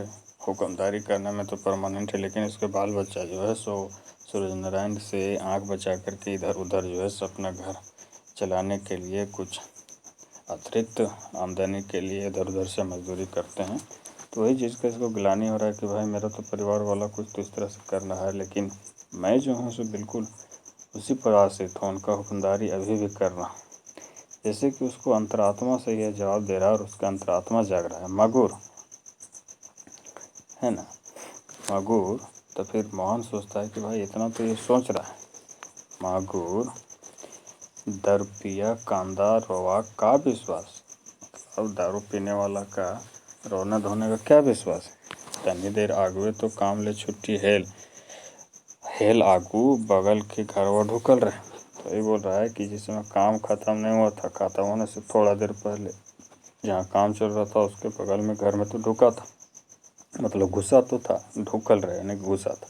हुक्मदारी करने में तो परमानेंट है, लेकिन इसके बाल बच्चा जो है सो सूरज नारायण से आंख बचा करके इधर उधर जो है सो अपना घर चलाने के लिए, कुछ अतिरिक्त आमदनी के लिए इधर उधर से मजदूरी करते हैं। तो वही चीज़ का इसको गिलानी हो रहा है कि भाई मेरा तो परिवार वाला कुछ तो इस तरह से कर रहा है, लेकिन मैं जो हूँ सो बिल्कुल उसी पर आश्रित हूँ, उनका हुक्मदारी अभी भी कर रहा हूँ। जैसे कि उसको अंतरात्मा से यह जवाब दे रहा है और उसका अंतरात्मा जाग रहा है। मगुर है ना, मगुर। तो फिर मोहन सोचता है कि भाई इतना तो ये सोच रहा है। मगुर दर पिया कांदा रोवा का विश्वास। अब दारू पीने वाला का रोना धोने का क्या विश्वास है। तनी देर आगुए तो काम ले छुट्टी हेल आगू बगल के घर वो ढुकल रहे। तो ये बोल रहा है कि जिस समय काम खत्म नहीं हुआ था, खत्म होने से थोड़ा देर पहले जहाँ काम चल रहा था उसके बगल में घर में तो ढुका था, मतलब घुसा तो था, ढुकल रहे यानी घुसा था।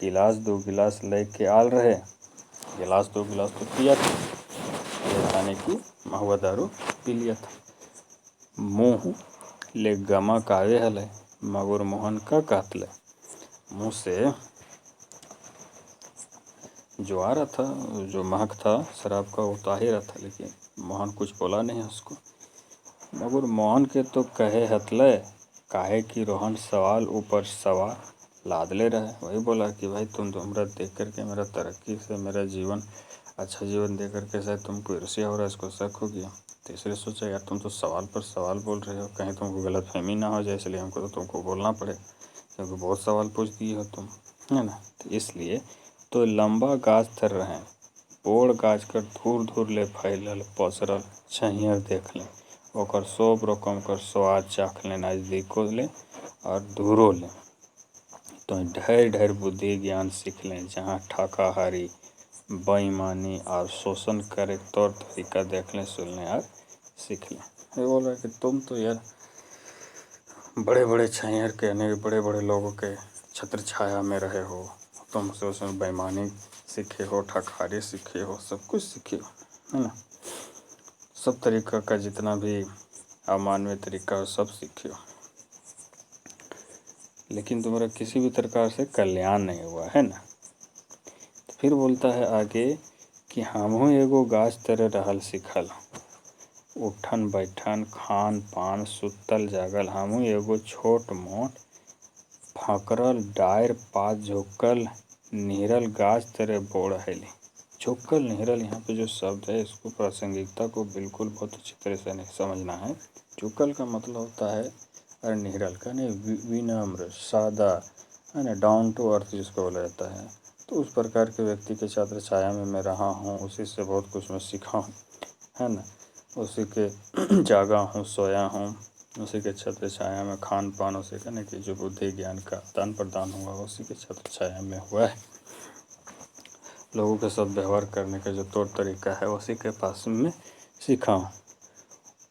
गिलास 2 गिलास लेके आल रहे, गिलास 2 गिलास तो पिया था, यानी कि महुआ दारू पी लिया था। मुँह ले गमा कावे हले। मगुर मोहन का कहतले, मुँह से जो आ रहा था, जो महक था शराब का, वो तो आ ही रहा था, लेकिन मोहन कुछ बोला नहीं उसको। मगर मोहन के तो कहे हतले काहे कि रोहन सवाल ऊपर सवाल लादले रहे। वही बोला कि भाई तुम तो हमरा देख करके, मेरा तरक्की से, मेरा जीवन अच्छा जीवन देख करके शायद तुमको ईर्ष्या हो रहा है, इसको शक हो गया। तीसरे सोचा यार तुम तो सवाल पर सवाल बोल रहे हो, कहीं तुमको गलतफहमी ना हो जाए, इसलिए हमको तो तुमको बोलना पड़े, क्योंकि बहुत सवाल पूछ दिए हो तुम, है ना। तो इसलिए तो लंबा गाछ तर रहे, बोड़ गाछ कर धूर धूर ले फैलल पसरल छहियर देख ले, ओकर सब रकम कर स्वाद चाख ले, नज़दीको ले और दूरो ले। तो ढेर ढेर बुद्धि ज्ञान सीख लें, जहाँ ठाकाहारी बेईमानी और शोषण करे तौर तरीका देख लें, सुन लें और सीख लें। ये बोल रहा है कि तुम तो यार बड़े बड़े छहियर के, यानी बड़े बड़े लोगों के छत्र छाया में रहे हो, तुम से उसमें बेईमानी सीखे हो, ठाकाहारी सीखे हो, सब कुछ सीखे हो, है ना। सब तरीका का जितना भी अमानवीय तरीका हो सब सीखे हो, लेकिन तुम्हारा किसी भी प्रकार से कल्याण नहीं हुआ, है ना। तो फिर बोलता है आगे कि हमहू एगो गाछ तरह रहल सीखल, उठन बैठन खान पान सुतल जागल, हमहू एगो छोट मोट फकरल डायर पात झुकल निहरल गाछ तरह बोड़ हैली। झुकल निहरल यहाँ पे जो शब्द है, इसको प्रासंगिकता को बिल्कुल बहुत अच्छी तरह से नहीं समझना है। झुकल का मतलब होता है, और निहरल का नहीं, विनम्र सादा, है ना, डाउन टू अर्थ जिसको बोला जाता है। तो उस प्रकार के व्यक्ति के छत्र छाया में मैं रहा हूँ, उसी से बहुत कुछ मैं सीखा हूँ, है ना। उसी के जागा हूँ, सोया हूँ, उसी के छत्र छाया में खान पान, उसी का नहीं कि जो बुद्धि ज्ञान का आदान प्रदान हुआ उसी के छत्र छाया में हुआ है। लोगों के साथ व्यवहार करने का जो तौर तरीका है उसी के पास में सीखा हूँ।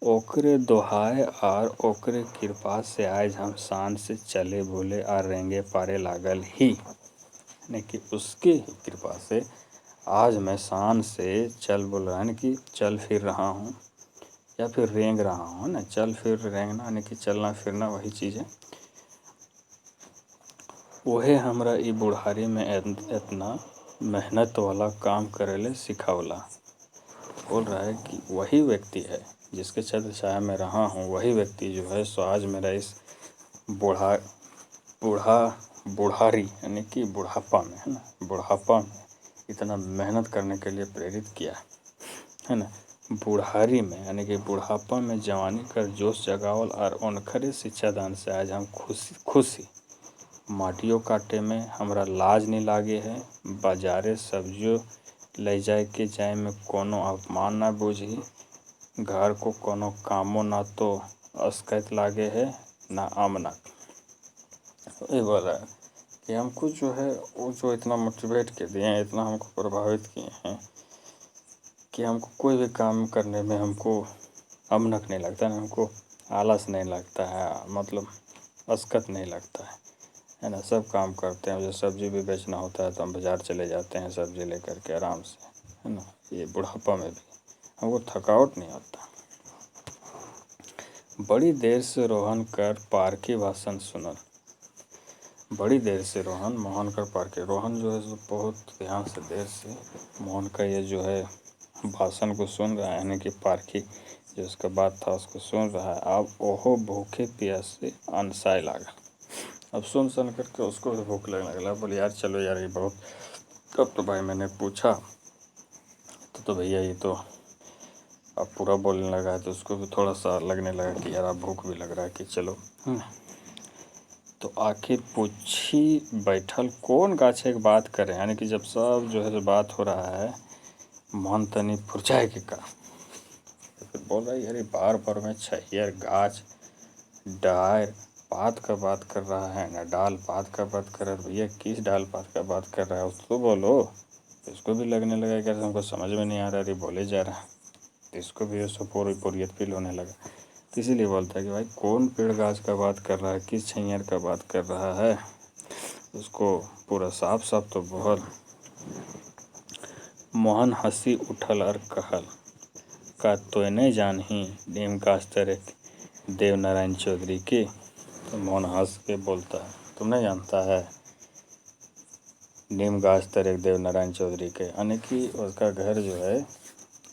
ओकरे दोहाय और ओकरे कृपा से आज हम शान से चले बोले और रेंगे पारे लागल ही, यानी कि उसके ही कृपा से आज मैं शान से चल बोल रहा है, यानी कि चल फिर रहा हूँ, या फिर रेंग रहा हूँ ना। चल फिर रेंगना यानी कि चलना फिरना वही चीज़ है। वहे हमरा ई बुढ़ारी में इतना मेहनत वाला काम करेले सिखावला। बोल रहा है कि वही व्यक्ति है जिसके छत्र छाया में रहा हूँ, वही व्यक्ति जो है सो आज मेरा इस बुढ़ारी यानी कि बुढ़ापा में, है ना, बुढ़ापा में इतना मेहनत करने के लिए प्रेरित किया, है ना। बुढ़ारी में यानी कि बुढ़ापा में जवानी कर जोश जगावल और उनखरे शिक्षादान से आज हम खुशी माटियों काटे में हमरा लाज नहीं लागे है। बाजारे सब्जियों ले जाए में कोनो अपमान ना बूझी, घर को कोनो कामो ना तो अस्कैत लागे है ना आमना। ये बोला कि हमको जो है वो जो इतना मोटिवेट कर दिए हैं, इतना हमको प्रभावित किए हैं कि हमको कोई भी काम करने में हमको अमनक नहीं लगता ना, हमको आलस नहीं लगता है, मतलब असकत नहीं लगता है ना। सब काम करते हैं। जो सब्ज़ी भी बेचना होता है तो हम बाज़ार चले जाते हैं सब्ज़ी लेकर के आराम से, है ना। ये बुढ़ापा में भी हमको थकावट नहीं होता। बड़ी देर से रोहन कर पारखी भाषण सुनल। बड़ी देर से रोहन मोहन कर पारखी, रोहन जो है सो बहुत ध्यान से देर से मोहन का ये जो है भाषण को सुन रहा है, यानी कि पारखी जो उसका बात था उसको सुन रहा है। अब ओहो भूखे प्यासे अनसाय लागा। अब सुन करके उसको भी भूख लगने लगा। बोले यार चलो यार, ये बहुत, अब तो भाई मैंने पूछा तो भैया ये तो अब पूरा बोलने लगा है, तो उसको भी थोड़ा सा लगने लगा कि यार अब भूख भी लग रहा है कि चलो। तो आखिर पूछी बैठल कौन गाछे एक बात करे, यानी कि जब सब जो है जो बात हो रहा है, मन तनी फुरचाए के का, तो फिर बोल रहा है यार बार बार में छहियर गाछ डार पात का बात कर रहा है ना, डाल पात का बात कर रहा है। भैया किस डाल पात का बात कर रहा है उसको बोलो। इसको भी लगने लगा कि हमको समझ में नहीं आ रहा, अरे बोले जा रहा है। तो इसको भी उसको बोरियत फील होने लगा। तो इसीलिए बोलता है कि भाई कौन पेड़ गाछ का बात कर रहा है, किस छैयर का बात कर रहा है, उसको पूरा साफ साफ तो बोल। मोहन हंसी उठल और कहल का तो नहीं जानही नीम गाछ तरह देव नारायण चौधरी के। तो मोहन हंस के बोलता है तुम नहीं जानता है नीम गाछ तरह देव नारायण चौधरी के, यानी कि उसका घर जो है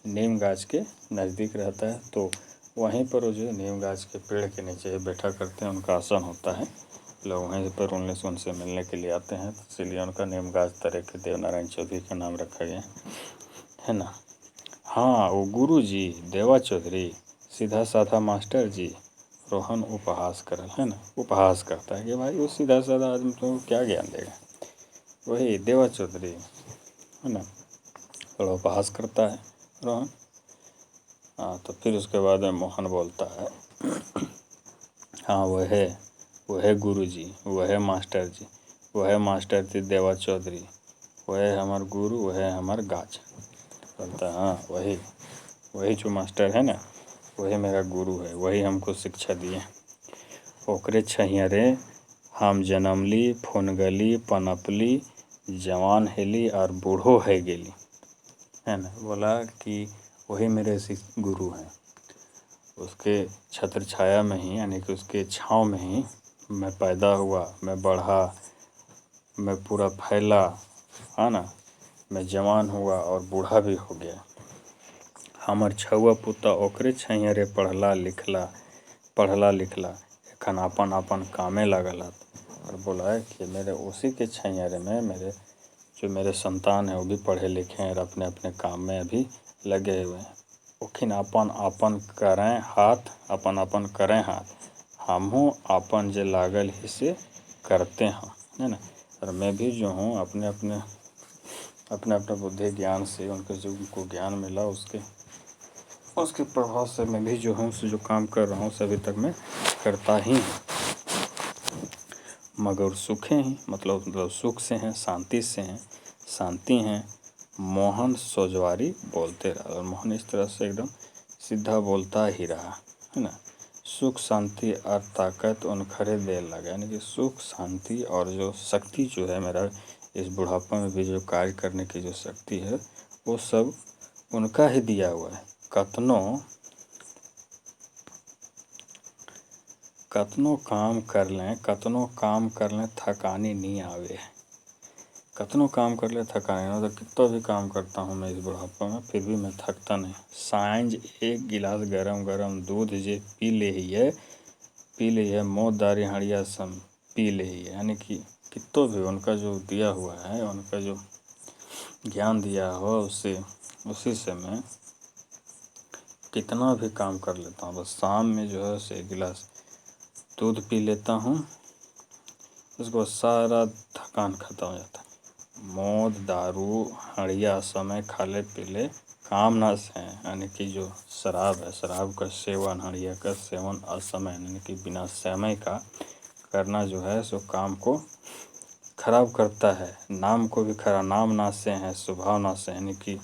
नीम गाछ के नज़दीक रहता है। तो वहीं पर वो जो नीम गाछ के पेड़ के नीचे बैठा करते हैं, उनका आसन होता है। लोग वहीं पर उनसे मिलने के लिए आते हैं, तो इसीलिए उनका नीम गाछ तरह के देव नारायण चौधरी का नाम रखा गया है ना। हाँ वो गुरु जी देवा चौधरी सीधा साधा मास्टर जी। रोहन उपहास करल, है ना, उपहास करता है कि भाई वो सीधा साधा आदमी तुमको क्या ज्ञान देगा, वही देवा चौधरी, है ना। थोड़ा उपहास करता है रोहन। हाँ तो फिर उसके बाद में मोहन बोलता है हाँ वह है गुरु जी, वह है मास्टर जी, वह है मास्टर जी देवा चौधरी, वह है हमार गुरु, वह है हमार गाछ। बोलता है हाँ वही जो मास्टर है ना, वही मेरा गुरु है, वही हमको शिक्षा दिए। ओकरे छैयरे हम जनमली फुनगली पनपली जवान हेली और बूढ़ो है गेली, है ना। बोला कि वही मेरे गुरु हैं, उसके छत्र छाया में ही, यानी कि उसके छाँव में ही मैं पैदा हुआ, मैं बढ़ा, मैं पूरा फैला, है ना। मैं जवान हुआ और बूढ़ा भी हो गया। हमर छुआ पुता ओकरे छैयरे पढ़ला लिखला एखन अपन अपन कामे लगल। और बोला है कि मेरे उसी के छैयरे में मेरे संतान हैं वो भी पढ़े लिखे हैं और अपने अपने काम में अभी लगे हुए हैं। ओखिन अपन अपन करें हाथ, अपन अपन करें हाथ, हमहूँ अपन जे लागल ही से करते हैं, है ना। और मैं भी जो हूँ अपने अपने बुद्धि ज्ञान से उनको ज्ञान मिला उसके प्रभाव से मैं भी जो हूँ जो काम कर रहा हूँ सभी तक मैं करता ही हूँ। मगर सुखे हैं, मतलब सुख से हैं, शांति हैं। मोहन सोजवारी बोलते रहा, और मोहन इस तरह से एकदम सीधा बोलता ही रहा, है ना। सुख शांति और ताकत उनखरे दे लगा, यानी कि सुख शांति और जो शक्ति जो है मेरा इस बुढ़ापा में भी जो कार्य करने की जो शक्ति है वो सब उनका ही दिया हुआ है। कतनो काम कर लें थकानी नहीं आवे। कतनो काम कर ले थकानी, मतलब कितना भी काम करता हूँ मैं इस बुढ़ापा में फिर भी मैं थकता नहीं। सांझ एक गिलास गरम दूध जे पी ले है मोदारी हड़िया सम पी ले ही है, यानी कि कितो भी उनका जो दिया हुआ है, उनका जो ज्ञान दिया हुआ उसी से मैं कितना भी काम कर लेता हूँ। बस शाम में जो है उसे एक गिलास दूध पी लेता हूँ, उसको सारा थकान खत्म हो जाता है। मौत दारू हड़िया समय खाले पीले काम ना से, यानी कि जो शराब है, शराब का सेवन, हड़िया का सेवन असमय, यानी कि बिना समय का करना जो है सो काम को खराब करता है, नाम को भी खराब, नाम नाश से है स्वभाव नाश से, यानी कि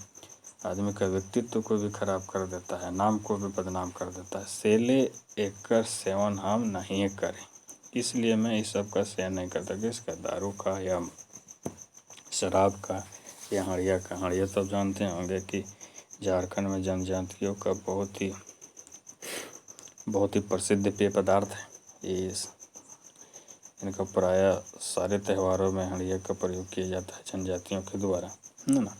आदमी का व्यक्तित्व को भी खराब कर देता है, नाम को भी बदनाम कर देता है। सेले एकर सेवन हम नहीं करें, इसलिए मैं इस सब का सेवन नहीं करता। किसका? दारू का या शराब का या हड़िया का। हड़िया तो आप जानते होंगे कि झारखंड में जनजातियों का बहुत ही प्रसिद्ध पेय पदार्थ है। ये इनका प्रायः सारे त्योहारों में हड़िया का प्रयोग किया जाता है जनजातियों के द्वारा, है ना।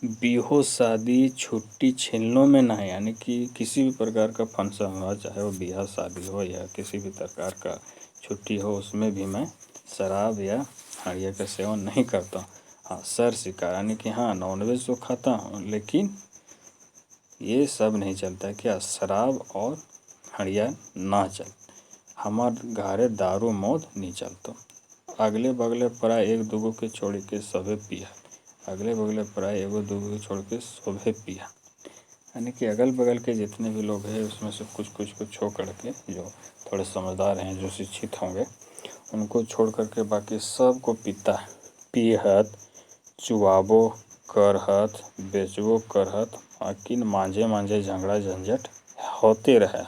बिहो शादी छुट्टी छीलनों में नहीं, यानी कि किसी भी प्रकार का फंक्शन हो, चाहे वो बियाह शादी हो या किसी भी प्रकार का छुट्टी हो, उसमें भी मैं शराब या हड़िया का सेवन नहीं करता। हाँ, सर शिकार, यानी कि हाँ नॉनवेज तो खाता हूँ, लेकिन ये सब नहीं चलता। क्या? शराब और हड़िया ना चल। हमार घरे दारू मौत नहीं चलता। अगले बगले प्राय एक दूगो के छोड़ के सभे पिया। अगले बगले प्राय एगो दूगो के छोड़ के सभे पिया, यानी कि अगल बगल के जितने भी लोग हैं उसमें से कुछ कुछ को छोड़ करके, जो थोड़े समझदार हैं, जो शिक्षित होंगे, उनको छोड़ करके बाकी सब को पीता है। पीहत, चुआबो करहत, बेचबो करहत, लेकिन मांझे मांझे झगड़ा झंझट होते रहे।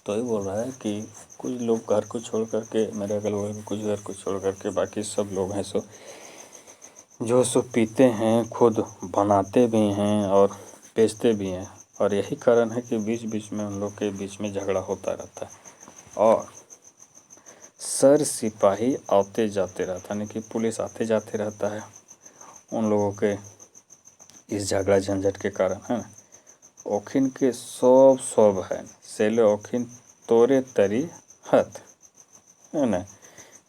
तो ये बोल रहा है कि कुछ लोग घर को छोड़ करके, मेरे अगल बगल में कुछ घर को छोड़ करके बाकी सब लोग हैं सो जो पीते हैं, खुद बनाते भी हैं और बेचते भी हैं। और यही कारण है कि बीच बीच में उन लोग के बीच में झगड़ा होता रहता है और सर सिपाही आते जाते रहता है, यानी कि पुलिस आते जाते रहता है उन लोगों के इस झगड़ा झंझट के कारण, है ना। ओखिन के सब है सेले ओखिन तोरे तरी हत, है ना।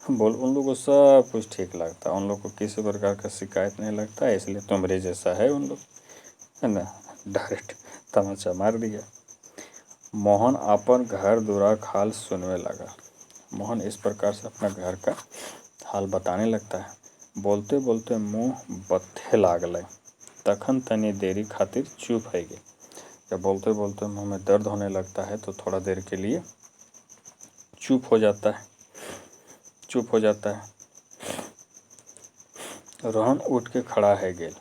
बोल उन लोगों को सब कुछ ठीक लगता है, उन लोग को किसी प्रकार का शिकायत नहीं लगता है, इसलिए तुमरे जैसा है उन लोग, है ना। डायरेक्ट तमाचा मार दिया। मोहन अपन घर दुरा हाल सुनने लगा। मोहन इस प्रकार से अपना घर का हाल बताने लगता है। बोलते बोलते मुंह बत्थे लागल, तखन तनी देरी खातिर चुप है गई। जब बोलते बोलते मुंह में दर्द होने लगता है तो थोड़ा देर के लिए चुप हो जाता है। रोहन उठ के खड़ा है गेल।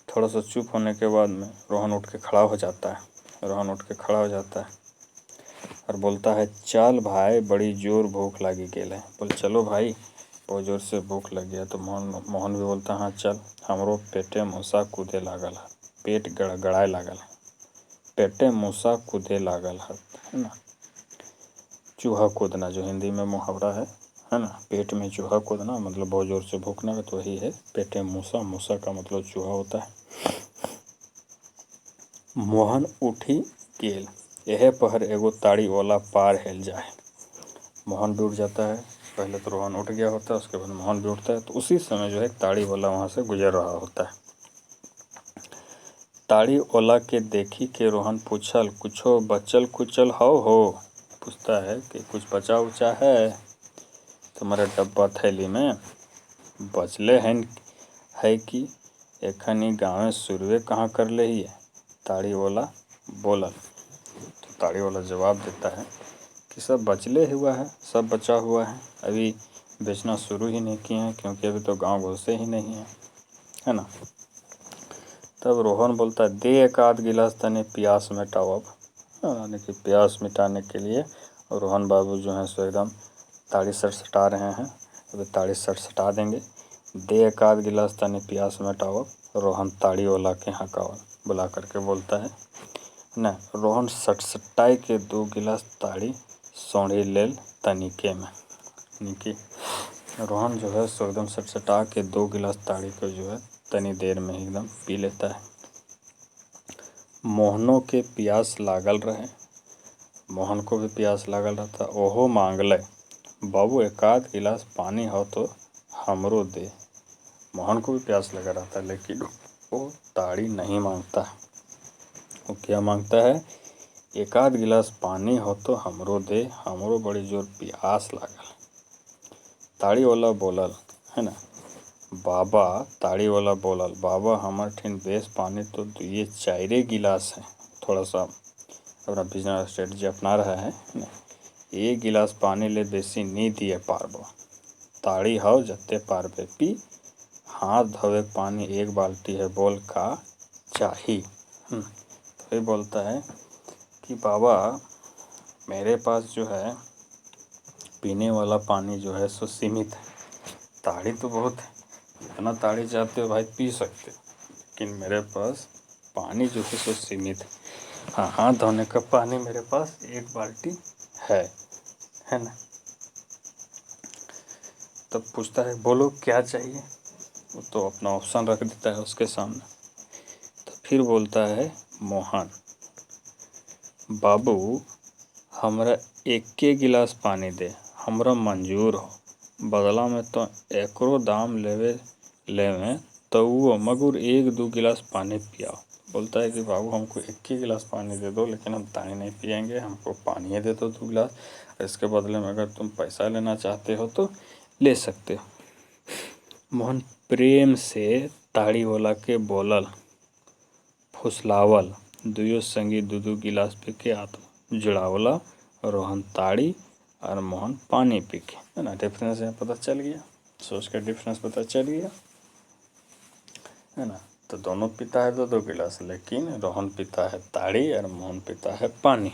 थोड़ा सा चुप होने के बाद में रोहन उठ के खड़ा हो जाता है और बोलता है, चल भाई, बड़ी जोर भूख लगी गेल है। बोले, चलो भाई, बहुत जोर से भूख लग गया। तो मोहन भी बोलता है, हाँ चल, हमरो पेटे मूसा कूदे लागल है, पेट गड़गड़ाए लागल है, पेटे मूसा कूदे लागल है ना। चूहा कूदना जो हिंदी में मुहावरा है ना। पेट में चूहा कूदना मतलब बहुत जोर से भूखना, तो वही है पेटे मूसा। मूसा का मतलब चूहा होता है। मोहन उठी गेल, यह पहर एगो ताड़ी वाला पार हेल जाए। मोहन भी उठ जाता है। पहले तो रोहन उठ गया होता है, उसके बाद मोहन भी उठता है। तो उसी समय जो है ताड़ी वाला वहाँ से गुजर रहा होता है। ताड़ी वाला के देखी के रोहन पूछल, कुछो बचल कुचल हो। पूछता है कि कुछ बचा उचा है तुम्हारे डब्बा थैली में? बचले है कि एखन गाँव शुरुए कहाँ कर ले ही है, ताड़ी वाला बोलल। तो ताड़ी वाला जवाब देता है कि सब बचले हुआ है, सब बचा हुआ है, अभी बेचना शुरू ही नहीं किए हैं, क्योंकि अभी तो गांव घुसे ही नहीं है ना। तब रोहन बोलता है, दे एक आध गिलास तने प्यास मिटाओ। अब यानी कि प्यास मिटाने के लिए रोहन बाबू जो हैं सो एकदम ताड़ी सटसटा रहे हैं। अभी ताड़ी सटसटा देंगे। दे एक आध गिलास तने प्यास मिटाओ। रोहन ताड़ी वाला के यहाँ का बुला करके बोलता है न। रोहन सटसटाई के 2 गिलास ताड़ी सौड़ी लेल तनिके में, यानी कि रोहन जो है सो एकदम सटसटा के 2 गिलास ताड़ी को जो है तनी देर में एकदम पी लेता है। मोहनों के प्यास लागल रहे, मोहन को भी प्यास लागल रहता। ओहो मांगले, बाबू एक आध गिलास पानी हो तो हमरो दे। मोहन को भी प्यास लगा रहता है, लेकिन वो ताड़ी नहीं मांगता। वो क्या मांगता है? एक आध गिलास पानी हो तो हमरो दे, हमरो बड़ी जोर प्यास लागल। ताड़ी वाला बोलल, है ना। बाबा, ताड़ी वाला बोलल, बाबा हमर ठिन बेस पानी तो 2-4 गिलास है। थोड़ा सा अपना बिजनेस स्ट्रेटजी अपना रहा है ना। 1 गिलास पानी ले बेसी नी दिए पारबो। ताड़ी हो जत्ते पारबे पी, हाथ धोवे पानी 1 बाल्टी है, बोल का चाही। तो ये बोलता है कि बाबा मेरे पास जो है पीने वाला पानी जो है सो सीमित है, ताड़ी तो बहुत है, जितना ताड़ी चाहते हो भाई पी सकते हो, लेकिन मेरे पास पानी जो है सो सीमित है। हाँ, हाथ धोने का पानी मेरे पास 1 बाल्टी है ना। तब पूछता है बोलो क्या चाहिए, वो तो अपना ऑप्शन रख देता है उसके सामने। तो फिर बोलता है मोहन, बाबू हमरा 1 गिलास पानी दे, हमरा मंजूर हो, बदला में तो एकरो दाम लेवे तो मगर 1-2 गिलास पानी पियाओ। बोलता है कि बाबू हमको 1 गिलास पानी दे दो, लेकिन हम ताड़ी नहीं पियेंगे, हमको पानी दे दो 2 गिलास, इसके बदले में अगर तुम पैसा लेना चाहते हो तो ले सकते हो। मोहन प्रेम से ताड़ी वाला के बोलल, फुसलावल, दुयो संगी 2-2 गिलास पी के आत्मा जुड़ावला, रोहन ताड़ी और मोहन पानी पी के, है ना। डिफरेंस यहाँ पता चल गया, सोच का डिफरेंस पता चल गया, है ना। तो दोनों पीता है 2-2 गिलास, लेकिन रोहन पीता है ताड़ी और मोहन पीता है पानी।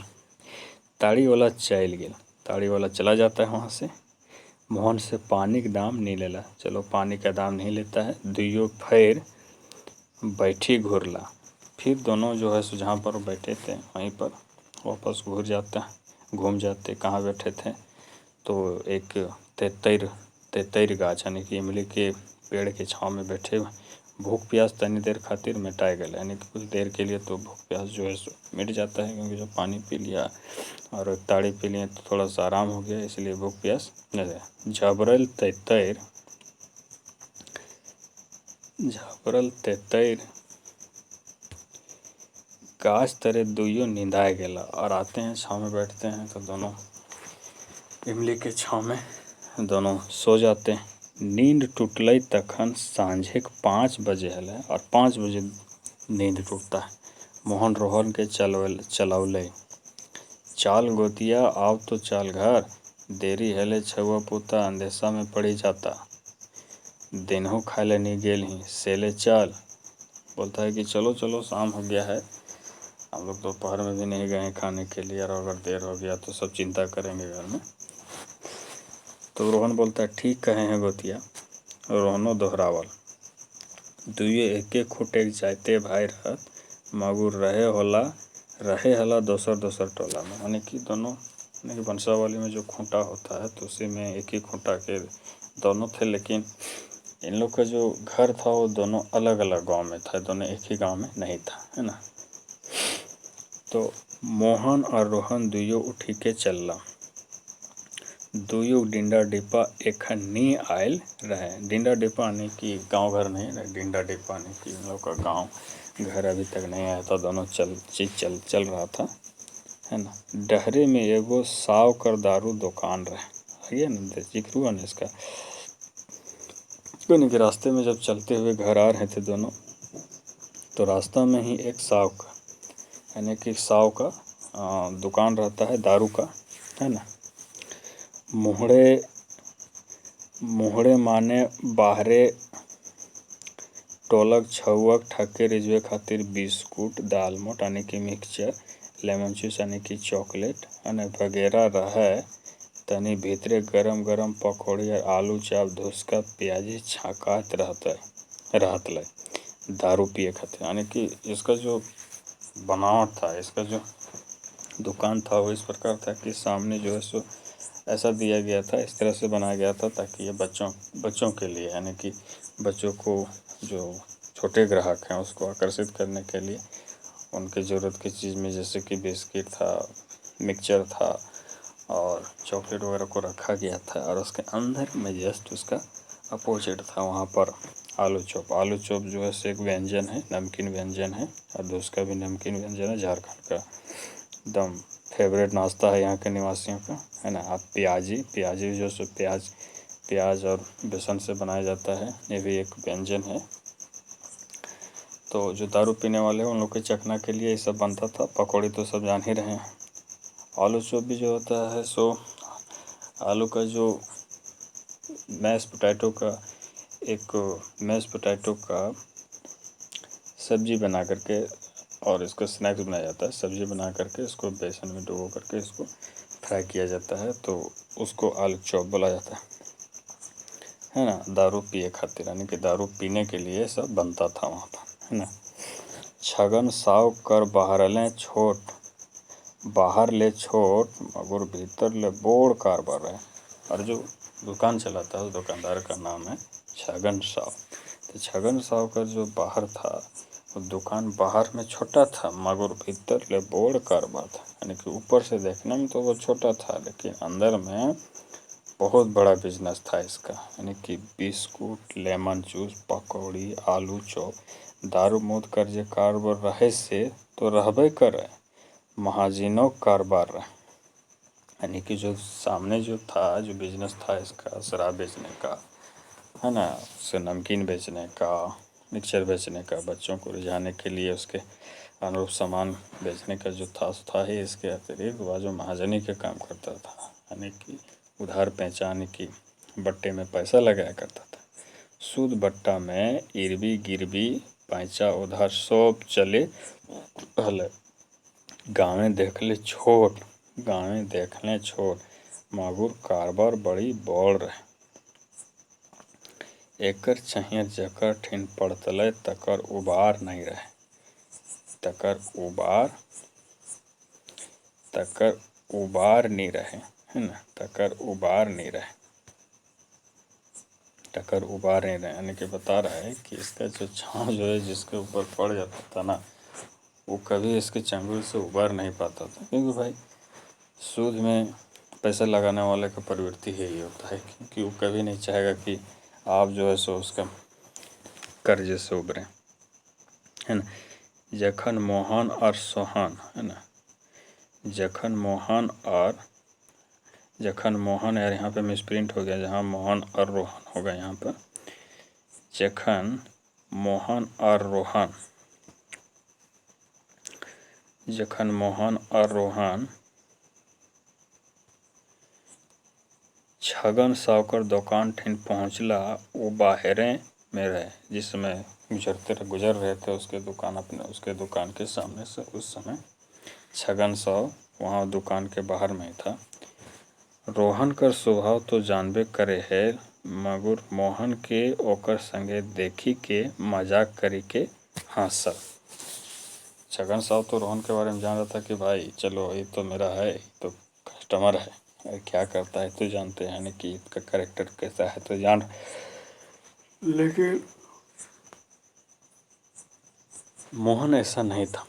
ताड़ी वाला चल गया, ताड़ी वाला चला जाता है वहाँ से। मोहन से पानी का दाम नहीं लेला, चलो पानी का दाम नहीं लेता है। दुइयो फिर बैठी घूरला, फिर दोनों जो है सो जहाँ पर बैठे थे वहीं पर वापस घूम जाते। कहाँ बैठे थे, तो एक तेतैर गाछ यानी कि इमली के पेड़ के छाँव में बैठे, भूख प्यास तनी देर खातिर मिटाए गए, यानी कि कुछ देर के लिए तो भूख प्यास जो है सो मिट जाता है, क्योंकि जो पानी पी लिया और ताड़ी पी लिए तो थोड़ा सा आराम हो गया, इसलिए भूख प्यास न गया। झबरल तेतैर गाछ तरे दुइयो नींदाए गेला, और आते हैं छाँव में बैठते हैं तो दोनों इमली के छाँव में दोनों सो जाते हैं। नींद टूटल तखन सांझे 5 बजे हले, और 5 बजे नींद टूटता है। मोहन रोहन के चलौले, चाल गोतिया आव तो चाल घर, देरी हेले छुआ पुता अंदेशा में पड़ी जाता, दिनों खाले नहीं गेल ही सेले चाल। बोलता है कि चलो चलो शाम हो गया है, हम लोग दोपहर में भी नहीं गए खाने के लिए, और अगर देर हो गया तो सब चिंता करेंगे घर में। तो रोहन बोलता है ठीक कहे हैं गोतिया। रोहनो दोहरावल, दुइये एके खुटे जाते भाई रहत, मगुर रहे हला दोसर टोला में, यानी कि दोनों, यानी कि बंसावाली में जो खूंटा होता है तो उसी में एक ही खूंटा के दोनों थे, लेकिन इन लोग का जो घर था वो दोनों अलग अलग गांव में था, दोनों एक ही गांव में नहीं था, है ना। तो मोहन और रोहन दुइयो उठी के चलला, दुइयो डिंडा डिब्बा एखन नी आयल रहे। डिंडा डिब्बा यानी कि गांव घर नहीं रहे, डिंडा डिब्बा यानी कि इन लोग का गांव घर अभी तक नहीं आया था, दोनों चल रहा था, है ना। डहरे में एगो साव कर दारू दुकान रहे, आइए ना जिक्र हुआ ना इसका। यानी कि रास्ते में जब चलते हुए घर आ रहे थे दोनों, तो रास्ता में ही एक साव का, यानी कि साव का दुकान रहता है दारू का, है ना। मुहड़े माने बाहरे टोलक छौक ठके रिजवे खातिर बिस्कुट दालमोट यानी कि मिक्सचर, लेमन जूस यानी कि चॉकलेट अने वगैरह रहे, तनी भीतरे गरम गरम पकौड़ी और आलू चाप धुसका प्याजी छाकात रहत ले दारू पिए खातिर। यानी कि इसका जो बनावट था, इसका जो दुकान था वो इस प्रकार था कि सामने जो है सो ऐसा दिया गया था, इस तरह से बनाया गया था ताकि ये बच्चों के लिए, यानी कि बच्चों को जो छोटे ग्राहक हैं उसको आकर्षित करने के लिए उनके ज़रूरत की चीज़ में, जैसे कि बिस्किट था, मिक्सचर था और चॉकलेट वगैरह को रखा गया था, और उसके अंदर में जस्ट उसका अपोजिट था वहाँ पर आलू चॉप जो है एक व्यंजन है, नमकीन व्यंजन है, और धुसका भी नमकीन व्यंजन है, झारखंड का एकदम फेवरेट नाश्ता है यहाँ के निवासियों का, है ना। आप प्याजी जो सो प्याज और बेसन से बनाया जाता है, ये भी एक व्यंजन है। तो जो दारू पीने वाले हैं उन लोग के चखना के लिए ये सब बनता था। पकौड़ी तो सब जान ही रहे हैं। आलू चॉप भी जो होता है सो आलू का जो मैश पोटैटो का एक मैश पोटैटो का सब्जी बना करके और इसको स्नैक्स बनाया जाता है। सब्जी बना करके इसको बेसन में डुबो करके इसको फ्राई किया जाता है, तो उसको आलू चॉप बोला जाता है ना। दारू पिए खातिर, यानी कि दारू पीने के लिए सब बनता था वहाँ पर, है ना। छगन साव कर बाहरले छोट, बाहर ले छोट मगर भीतर ले बोड़ कारबार है। और जो दुकान चलाता है उस दुकानदार का नाम है छगन साव। तो छगन साव का जो बाहर था, वो दुकान बाहर में छोटा था मगर भीतर ले बोड़ कारबार था, यानी कि ऊपर से देखने में तो वो छोटा था लेकिन अंदर में बहुत बड़ा बिजनेस था इसका। यानी कि बिस्कुट, लेमन जूस, पकौड़ी, आलू चॉप, दारू मूद कर जे कारबार रहे से तो रहबे करे महाजिनो कारोबार रहे। यानी कि जो सामने जो था, जो बिजनेस था इसका शराब बेचने का, है ना, उससे नमकीन बेचने का, मिक्सचर बेचने का, बच्चों को रिझाने के लिए उसके अनुरूप सामान बेचने का जो था ही। इसके अतिरिक्त वह जो महाजनी के काम करता था, यानी कि उधार पहचान की बट्टे में पैसा लगाया करता था। सूद बट्टा में इरबी गिरबी पैंचा उधार सब चले हले। गाँवे देखले छोट, गाँवे देखले छोट मगर कारबार बड़ी बड़ रहे। एकर चाहिए जकर ठिन पड़तले तकर उबार नहीं रहे। तकर उबार नहीं रहे, है ना। तकर उबार नहीं रहे, तकर उबार नहीं रहे, यानी कि बता रहा है कि इसका जो छाँव जो है जिसके ऊपर पड़ जाता था ना, वो कभी इसके चंगुल से उबार नहीं पाता था। क्योंकि भाई सूद में पैसा लगाने वाले का प्रवृत्ति यही होता है, क्योंकि वो कभी नहीं चाहेगा कि आप जो है सो उसका कर्जे से उबरें, है ना। जखन मोहन और सोहन, है ना, जखन मोहन और यहाँ पे मिसप्रिंट हो गया, जहाँ मोहन और रोहन होगा यहाँ पर। जखन मोहन और रोहन छगन सावकर दुकान ठिन पहुँचला, वो बाहरे में रहे। जिस समय गुजर रहे थे उसके दुकान के सामने से, उस समय छगन साव वहाँ दुकान के बाहर में था। रोहन कर स्वभाव तो जानबे करे है मगर मोहन के ओकर संगे देखी के मजाक करी के हंसल। छगन साव तो रोहन के बारे में जान रहा था कि भाई चलो ये तो मेरा है, तो कस्टमर है, क्या करता है तो जानते हैं, यानी कि इसका कैरेक्टर कैसा है तो जान। लेकिन मोहन ऐसा नहीं था।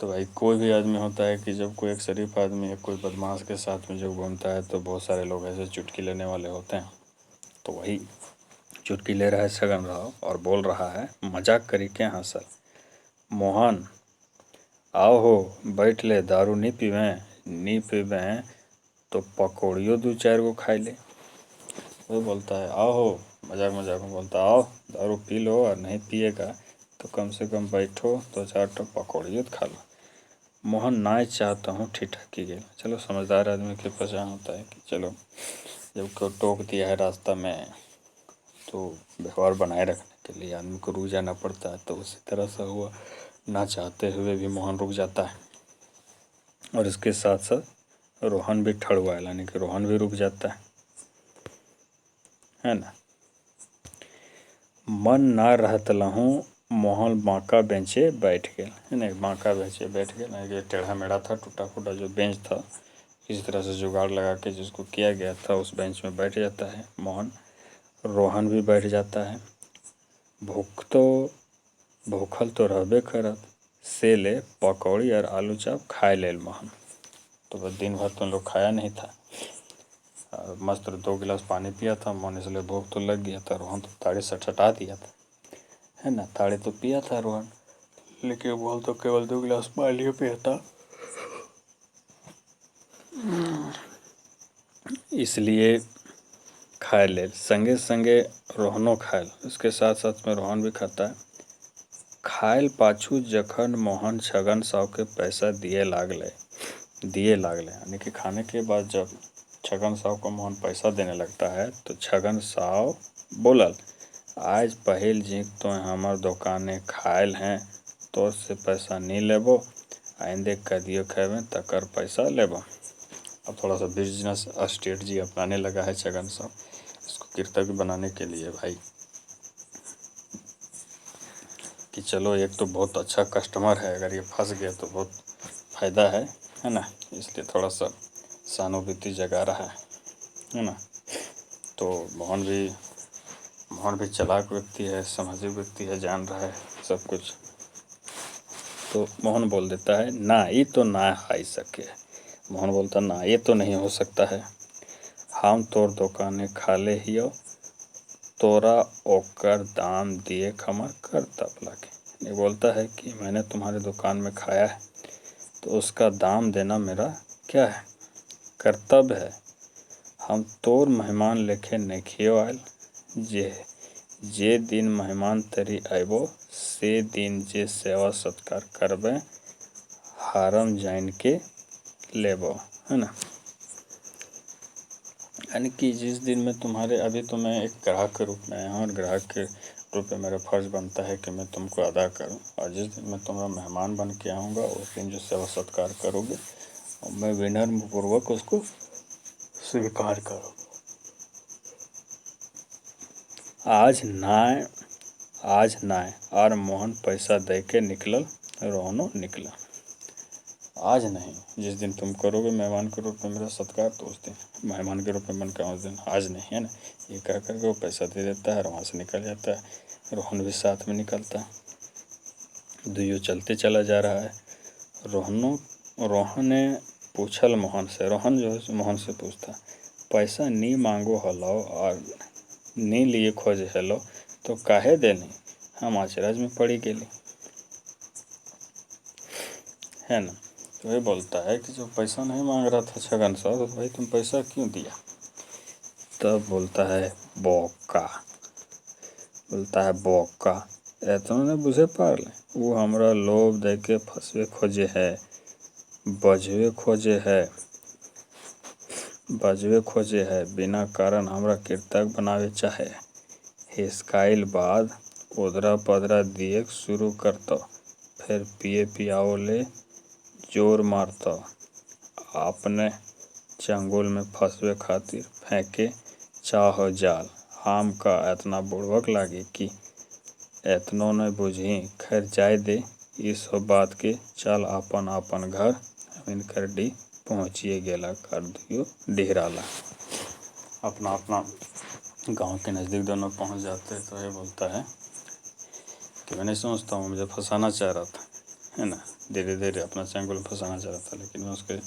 तो भाई कोई भी आदमी होता है कि जब कोई एक शरीफ आदमी या कोई बदमाश के साथ में जब घूमता है तो बहुत सारे लोग ऐसे चुटकी लेने वाले होते हैं। तो वही चुटकी ले रहा है छगन राव और बोल रहा है मजाक करी के हंसल। मोहन आओ हो बैठ ले, दारू नहीं पीवें तो पकौड़ियों 2-4 गो खाई ले। वो बोलता है आओ हो, मजाक में बोलता आओ दारू पी लो, और नहीं पिएगा तो कम से कम बैठो 2-4 टो पकौड़ियों खा लो। मोहन ना चाहता हूँ ठिठकी गया। चलो समझदार आदमी के पहचान होता है कि चलो जब कोई टोक दिया है रास्ता में तो व्यवहार बनाए रखने के लिए आदमी को रुक जाना पड़ता है। तो उसी तरह से हुआ, ना चाहते हुए भी मोहन रुक जाता है और इसके साथ साथ रोहन भी ठड़ुआ, यानी कि रोहन भी रुक जाता है ना। मन ना रहत लहूँ मोहन बांका बेंचे बैठ गए, है ना। बांका बेंचे बैठ गए, ना कि टेढ़ा मेढ़ा था, टूटा फूटा जो बेंच था, इस तरह से जुगाड़ लगा के जिसको किया गया था उस बेंच में बैठ जाता है मोहन। रोहन भी बैठ जाता है। भूखल तो रहबे करत, से ले पकौड़ी और आलू चॉप खाए ले मोहन। तो बस दिन भर तो लोग खाया नहीं था, मस्त 2 गिलास पानी पिया था मोहन, इसलिए भूख तो लग गया था। रोहन तो ताड़ी सटसटा दिया था, है ना। ताड़ी तो पिया था रोहन, लेकिन बोल तो केवल 2 गिलास पानी पिया था, इसलिए खाए ले। संगे संगे रोहनो खायल, उसके साथ साथ में रोहन भी खाता है। खायल पाछू जखन मोहन छगन साव के पैसा दिए लागले, यानी कि खाने के बाद जब छगन साव को मोहन पैसा देने लगता है तो छगन साव बोलल, आज पहिल जीक तो हमर दुकाने खायल हैं, तो से पैसा नहीं लेबो, आइंदे कदियो खेबे तकर पैसा लेबो। अब थोड़ा सा बिजनेस स्ट्रेटजी अपनाने लगा है छगन साहब, इसको कृतज्ञ बनाने के लिए भाई, कि चलो एक तो बहुत अच्छा कस्टमर है, अगर ये फंस गया तो बहुत फ़ायदा है ना। इसलिए थोड़ा सा सहानुभूति जगा रहा है ना। तो मोहन भी चालाक व्यक्ति है, समझी व्यक्ति है, जान रहा है सब कुछ। तो मोहन बोल देता है ना, ये तो ना हाई सके। मोहन बोलता ना, ये तो नहीं हो सकता है, हम तोर दुकाने खाले हियो, तोरा ओकर दाम दिए हमर कर्तव्य लगे। ये बोलता है कि मैंने तुम्हारे दुकान में खाया है, तो उसका दाम देना मेरा क्या है, कर्तव्य है। हम तोर मेहमान लेखे नहीं आयल, जे दिन मेहमान तरी अयबो से दिन जे सेवा सत्कार करबे हारम जान के लेबो, है ना। यानी कि जिस दिन में तुम्हारे, अभी तो मैं एक ग्राहक के रूप में आया हूँ और ग्राहक के रूप में मेरा फर्ज बनता है कि मैं तुमको अदा करूँ, और जिस दिन मैं तुम्हारा मेहमान बन के आऊँगा उस दिन जो सेवा सत्कार करोगे मैं विनम्र पूर्वक उसको स्वीकार करूँ। आज नाय और मोहन पैसा दे के निकलल, रोहनो निकला। आज नहीं, जिस दिन तुम करोगे मेहमान के रूप में मेरा सत्कार, तो उस दिन मेहमान के रूप में बन के उस दिन, आज नहीं, है ना। ये कह करके वो पैसा दे देता है और वहाँ से निकल जाता है। रोहन भी साथ में निकलता है, दुइयो चलते चला जा रहा है। रोहन ने पूछल मोहन से, रोहन जो है मोहन से पूछता, पैसा नी मांगो हलो और नी लिए खोजे हलो, तो काहे देनी, हम अचरज में पड़ी गेली, है ना। तो ये बोलता है कि जब पैसा नहीं मांग रहा था छगन साहब, तो भाई तुम पैसा क्यों दिया। तब बोलता है बोका, एतनो ने बुझे पारले, वो हमरा लोभ दे के फंसवे खोजे है, बिना कारण हमरा कृतज्ञ बनावे चाहे। हिसकाइल बाद उधरा पधरा दिए शुरू करतो, फिर पियाओ ले जोर मारता, अपने चंगुल में फंसवे खातिर फेंके चाहो जाल। हम का एतना बुड़वक लागे कि एतनो न बुझी, खैर जाय दे इस बात के, चल अपन घर इनकर डी पहुँचिए गेला कर दियो डिहराला। अपना गांव के नज़दीक दोनों पहुँच जाते हैं। तो ये बोलता है कि मैं नहीं समझता हूँ, मुझे फंसाना चाह रहा था, है ना। धीरे धीरे अपना चंगुल में फंसाना चाह रहा था, लेकिन मैं उसके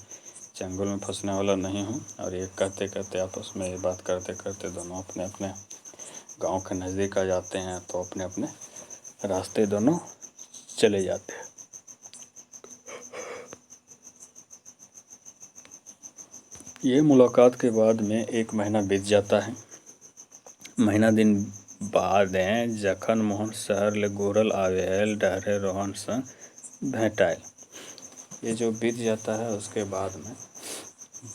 चंगुल में फंसने वाला नहीं हूँ। और ये कहते कहते आपस में ये बात करते करते दोनों अपने अपने गांव के नज़दीक आ जाते हैं। तो अपने अपने रास्ते दोनों चले जाते हैं। ये मुलाकात के बाद में 1 महीना बीत जाता है। महीना दिन बाद जखन मोहन शहर ले घूरल आवेल डरे रोहन संग भेंटाइल। ये जो बीत जाता है उसके बाद में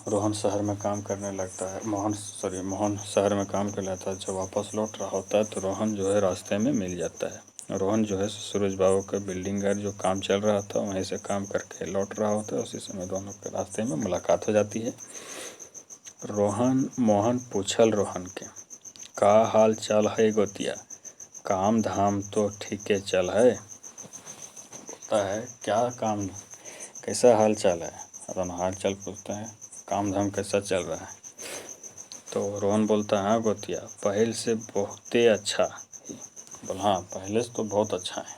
रोहन शहर में काम करने लगता है। मोहन शहर में काम कर लेता है। जब वापस लौट रहा होता है तो रोहन जो है रास्ते में मिल जाता है। रोहन जो है सूरज बाबू का बिल्डिंग घर जो काम चल रहा था वहीं से काम करके लौट रहा होता है। उसी समय दोनों के रास्ते में मुलाकात हो जाती है। मोहन पूछल रोहन के, का हाल चाल है गोतिया, काम धाम तो ठीके चल है। बोलता है क्या काम, कैसा हाल चाल है, अपन हाल चाल पूछते हैं, काम धाम कैसा चल रहा है। तो रोहन बोलता है हाँ गोतिया, पहले से बहुते अच्छा ही। बोल हाँ, पहले से तो बहुत अच्छा है,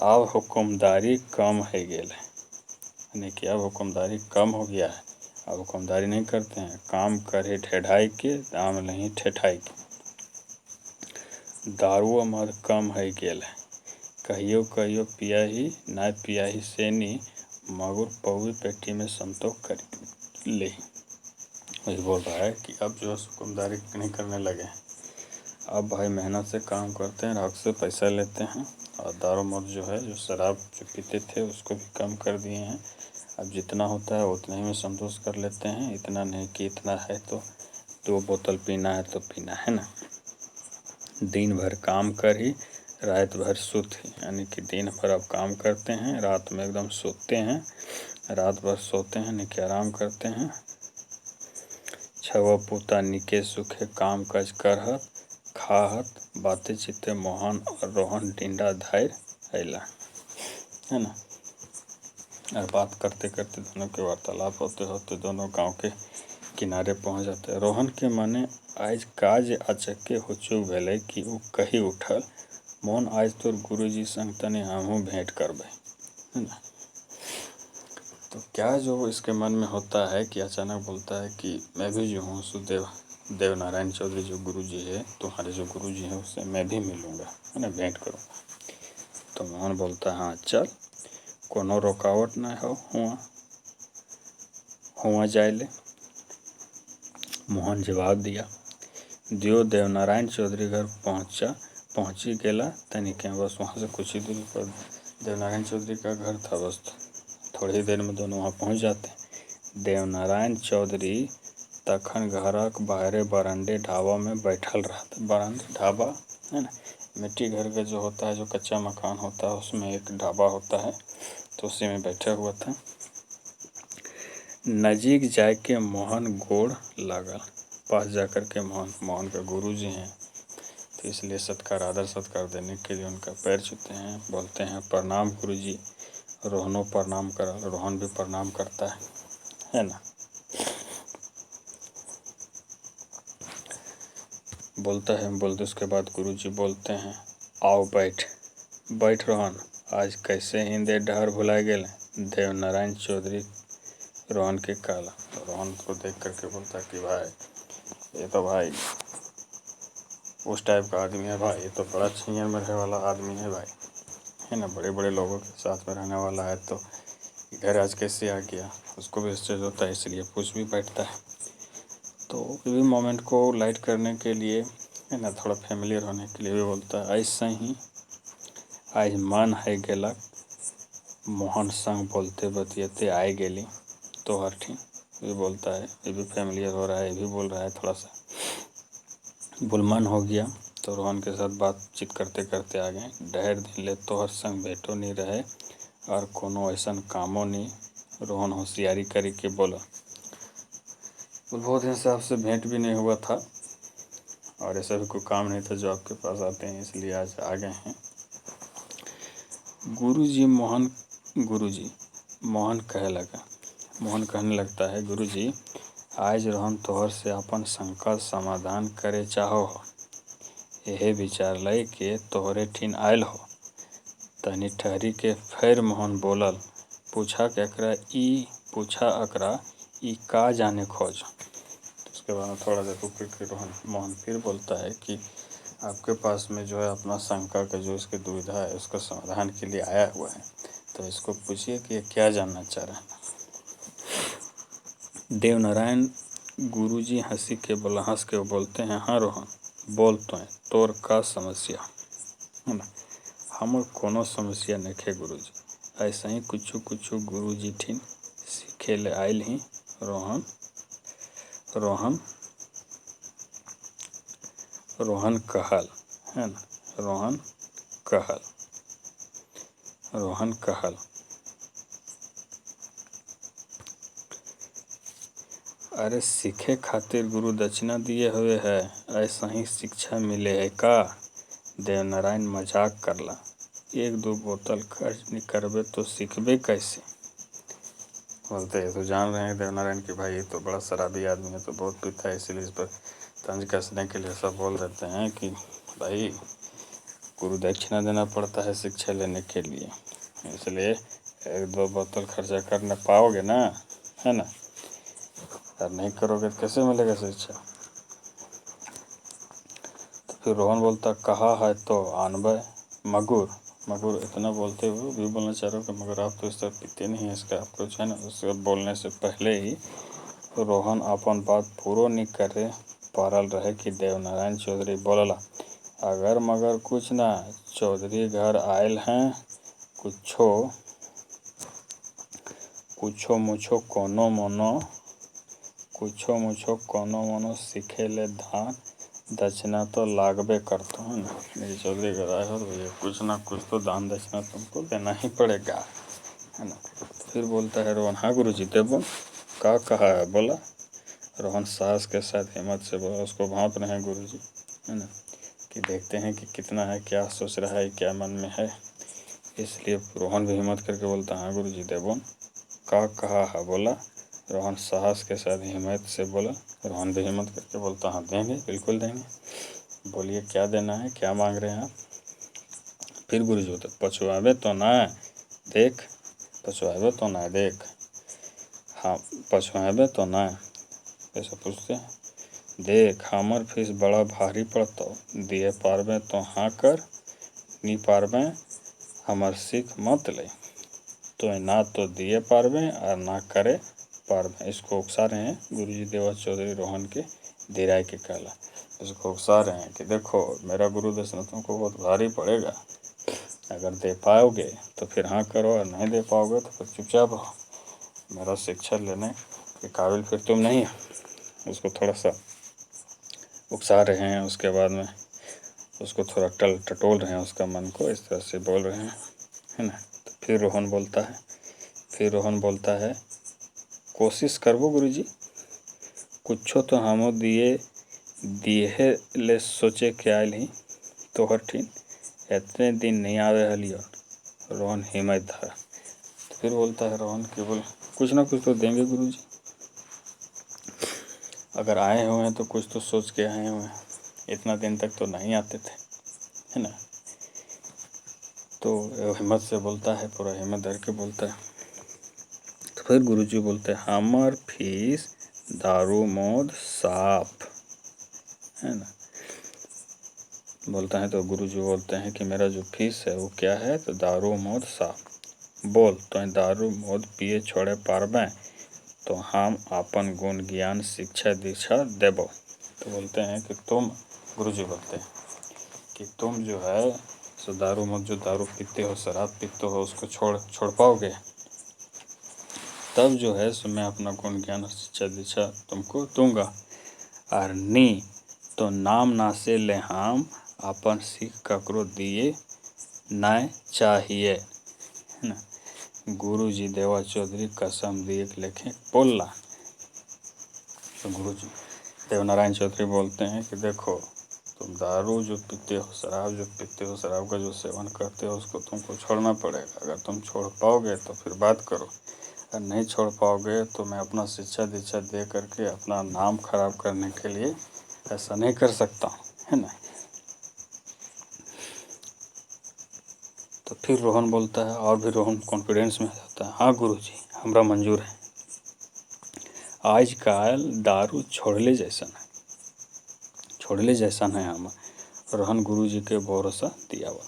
अब हुक्मदारी कम है गेल है, यानी कि अब हुक्मदारी कम हो गया है। अब हुक्मदारी नहीं करते हैं, काम करे ठेठाई के, दाम नहीं ठेठाई के। दारू मद कम है गेल है, कहियो कहियो पियाही ना पियाही से नी मगुर पौवी पेटी में संतोष कर ले। वही बोल रहा है कि अब जो हुक्मदारी नहीं करने लगे हैं, अब भाई मेहनत से काम करते हैं, हक से पैसा लेते हैं। और दारू मद जो है, जो शराब जो पीते थे उसको भी कम कर दिए हैं। अब जितना होता है उतना ही में संतोष कर लेते हैं, इतना नहीं कि इतना है तो 2 बोतल पीना है तो पीना है ना। दिन भर काम कर ही रात भर सुत ही, यानी कि दिन भर आप काम करते हैं, रात में एकदम सोते हैं, रात भर सोते हैं, निके आराम करते हैं। छव पूता निके सुखे काम काज करहत खाहत बाते चित्ते मोहन और रोहन डिंडा धायर अला, है ना। और बात करते करते दोनों के वार्तालाप होते होते दोनों गांव के किनारे पहुंच जाते। रोहन के मने आज काज अचक्के होचुक भेलै कि उ कही उठल, मोहन आज तोर गुरुजी संग तनी हमहू भेंट करबै, है ना। तो क्या जो इसके मन में होता है कि अचानक बोलता है कि मैं भी जो हूँ सुदेव देवनारायण चौधरी जो गुरुजी है, तुम्हारे जो गुरुजी हैं उससे मैं भी मिलूँगा, है ना, भेंट करूँगा। तो मोहन बोलता है हाँ चल, कोनो रुकावट ना हो हुआ जाए ले। मोहन जवाब दिया। दियो देवनारायण चौधरी घर पहुँची गेला तनिक, बस वहाँ से कुछ ही दूरी पर देवनारायण चौधरी का घर था, बस थोड़ी ही देर में दोनों वहाँ पहुँच जाते हैं। देवनारायण चौधरी तखन घरक बाहरे बरामदे ढाबा में बैठल रहता। बरामदे ढाबा है ना, मिट्टी घर का जो होता है, जो कच्चा मकान होता है उसमें एक ढाबा होता है, तो उसी में बैठा हुआ था। नजीक जाके मोहन गोड़ लागल, पास जाकर के मोहन का गुरुजी हैं, तो इसलिए आदर सत्कार देने के लिए उनका पैर छूते हैं, बोलते हैं प्रणाम गुरुजी। रोहनो प्रणाम कर, रोहन भी प्रणाम करता है ना। बोलते उसके बाद गुरुजी बोलते हैं आओ बैठ रोहन, आज कैसे हिंदे डहर भुला गेल। देवनारायण चौधरी रोहन के काला, तो रोहन को देख करके बोलता है कि भाई ये तो भाई उस टाइप का आदमी है भाई, ये तो बड़ा छिंजर में रहने वाला आदमी है भाई, है ना, बड़े बड़े लोगों के साथ में रहने वाला है, तो घर आज कैसे आ गया। उसको भी स्ट्रेस होता है, इसलिए पूछ भी बैठता है। तो भी मोमेंट को लाइट करने के लिए, है ना, थोड़ा फैमिलियर होने के लिए भी बोलता है ऐसा ही आज मन है गेलक मोहन संग बोलते बतियते आए गेली तो हरठिन, भी बोलता है, ये भी फैमिलियर हो रहा है, ये भी बोल रहा है, थोड़ा सा बुलमन हो गया। तो रोहन के साथ बातचीत करते करते आ गए। ढेर दिन ले तोहर संग भेंटो नहीं रहे और कोनो ऐसा कामो नहीं। रोहन होशियारी करी के बोला, बहुत दिन से आपसे भेंट भी नहीं हुआ था और ऐसा भी कोई काम नहीं था जो आपके पास आते हैं, इसलिए आज आ गए हैं। गुरुजी मोहन कहने लगता है गुरुजी आज रोहन तोहर से अपन शंका समाधान करे चाहो हो, यही विचार लय के तोहरे ठिन आयल हो। तनी ठहरी के फिर मोहन बोलल, पूछा अकरा ई का जाने खोज। उसके बाद थोड़ा देर रुक के मोहन फिर बोलता है कि आपके पास में जो है अपना शंका का जो इसकी दुविधा है उसका समाधान के लिए आया हुआ है, तो इसको पूछिए कि ये क्या जानना चाह रहा है। देवनारायण गुरुजी हंस के बोलते हैं हाँ रोहन बोल तो है, तोर का समस्या है ना। हमर कोनो समस्या नहीं है गुरुजी, ऐसा ही कुछ गुरुजी ठिन सीखे ले आयल ही। रोहन कहल, है ना, रोहन कहल अरे सीखे खातिर गुरु दक्षिणा दिए हुए है, ऐसा ही शिक्षा मिले है का। देवनारायण मजाक करला, एक दो बोतल खर्च नहीं करबे तो सीखबे कैसे। बोलते हैं तो जान रहे हैं देवनारायण कि भाई ये तो बड़ा शराबी आदमी है, तो बहुत पीता है, इसीलिए इस पर तंज कसने के लिए सब बोल देते हैं कि भाई गुरु दक्षिणा देना पड़ता है शिक्षा लेने के लिए, इसलिए एक दो बोतल खर्चा कर न पाओगे ना, है ना, और नहीं करोगे तो कैसे मिलेगा शिक्षा। तो फिर रोहन बोलता कहा है तो आनबे मगुर इतना बोलते हुए भी बोलना चाह रहा हूँ कि मगर आप तो इस तरह पीते नहीं हैं, इसका आपको जो है ना, उसके बोलने से पहले ही रोहन अपन बात पूरा नहीं करे पारल रहे कि देवनारायण चौधरी बोलला, अगर मगर कुछ ना चौधरी घर आयल हैं, कुछो मुछो कोनो मोनो सीखे ले दक्षिणा तो लागबे करता हूँ ना, मेरी चौधरी का राय हो तो भैया कुछ ना कुछ तो दान दक्षिणा तुमको देना ही पड़ेगा, है ना। फिर बोलता है रोहन, हाँ गुरुजी देवो, का कहा है बोला। रोहन साहस के साथ हिम्मत से बोला, उसको भांप रहे हैं गुरुजी, है ना, कि देखते हैं कि कितना है, क्या सोच रहा है, क्या मन में है। इसलिए रोहन भी हिम्मत करके बोलता है, हाँ गुरुजी देवो, का कहा है बोला। रोहन साहस के साथ हिम्मत से बोला। रोहन भी हिम्मत करके बोलता, हाँ देंगे, बिल्कुल देंगे, बोलिए क्या देना है, क्या मांग रहे हैं आप। फिर गुरुजी बोलते, पछुआवे तो ना देख, पछुआवे तो ना देख, हाँ पछुआवे तो ना, ऐसा पूछते हैं। देख हमर फीस बड़ा भारी पड़तो, दिए पारबे तो हाँ कर, नी पारबे हमर सीख मत ले। तो ना तो दिए पारबे और ना करे पारबे। इसको उकसा रहे हैं गुरुजी देवा चौधरी रोहन के दिराय के कहला। इसको उकसा रहे हैं कि देखो मेरा गुरु दक्षिणा तुमको बहुत भारी पड़ेगा, अगर दे पाओगे तो फिर हाँ करो, और नहीं दे पाओगे तो फिर चुपचाप रहो, मेरा शिक्षा लेने के काबिल फिर तुम नहीं हो। उसको थोड़ा सा उकसा रहे हैं, उसके बाद में उसको थोड़ा टटोल रहे हैं, उसका मन को इस तरह से बोल रहे हैं, है ना। तो फिर रोहन बोलता है, कोशिश करबो गुरुजी, कुछो तो हमो दिए ले सोचे के आयल ही तोहर ठीन, इतने दिन नहीं आवे हलियो। रोहन हिम्मत धरा। तो फिर बोलता है रोहन कि बोल कुछ ना कुछ तो देंगे गुरुजी, अगर आए हुए हैं तो कुछ तो सोच के आए हुए हैं, इतना दिन तक तो नहीं आते थे, है ना। तो हिम्मत से बोलता है, पूरा हिम्मत धर के बोलता है। तो फिर गुरुजी बोलते हैं, हमर फीस दारू मौद साफ, है ना। बोलता है तो गुरुजी बोलते हैं कि मेरा जो फीस है वो क्या है, तो दारू मौद साफ। बोल तो दारू मौद पिए छोड़े पारबे तो हम अपन गुण ज्ञान शिक्षा दीक्षा देबो। तो बोलते हैं कि तुम, गुरुजी बोलते हैं कि तुम जो है सो दारू मौद, जो दारू पीते हो, शराब पीते हो, उसको छोड़ पाओगे, तब जो है सो मैं अपना गुण ज्ञान और शिक्षा दीक्षा तुमको दूंगा। और नी तो नाम ना से ले हम अपन सीख ककरो दिए न चाहिए, है ना। गुरुजी देवा चौधरी कसम दिए के लेखे बोलला। तो गुरुजी देवनारायण चौधरी बोलते हैं कि देखो तुम दारू जो पीते हो, शराब जो पीते हो, शराब का जो सेवन करते हो, उसको तुमको छोड़ना पड़ेगा। अगर तुम छोड़ पाओगे तो फिर बात करो, अगर नहीं छोड़ पाओगे तो मैं अपना शिक्षा दीक्षा दे करके अपना नाम खराब करने के लिए ऐसा नहीं कर सकता हूँ, है ना। तो फिर रोहन बोलता है, और भी रोहन कॉन्फिडेंस में जाता है, हाँ गुरुजी हमरा मंजूर है, आजकल दारू छोड़ले जैसा है हम। रोहन गुरुजी के भरोसा दिया हुआ।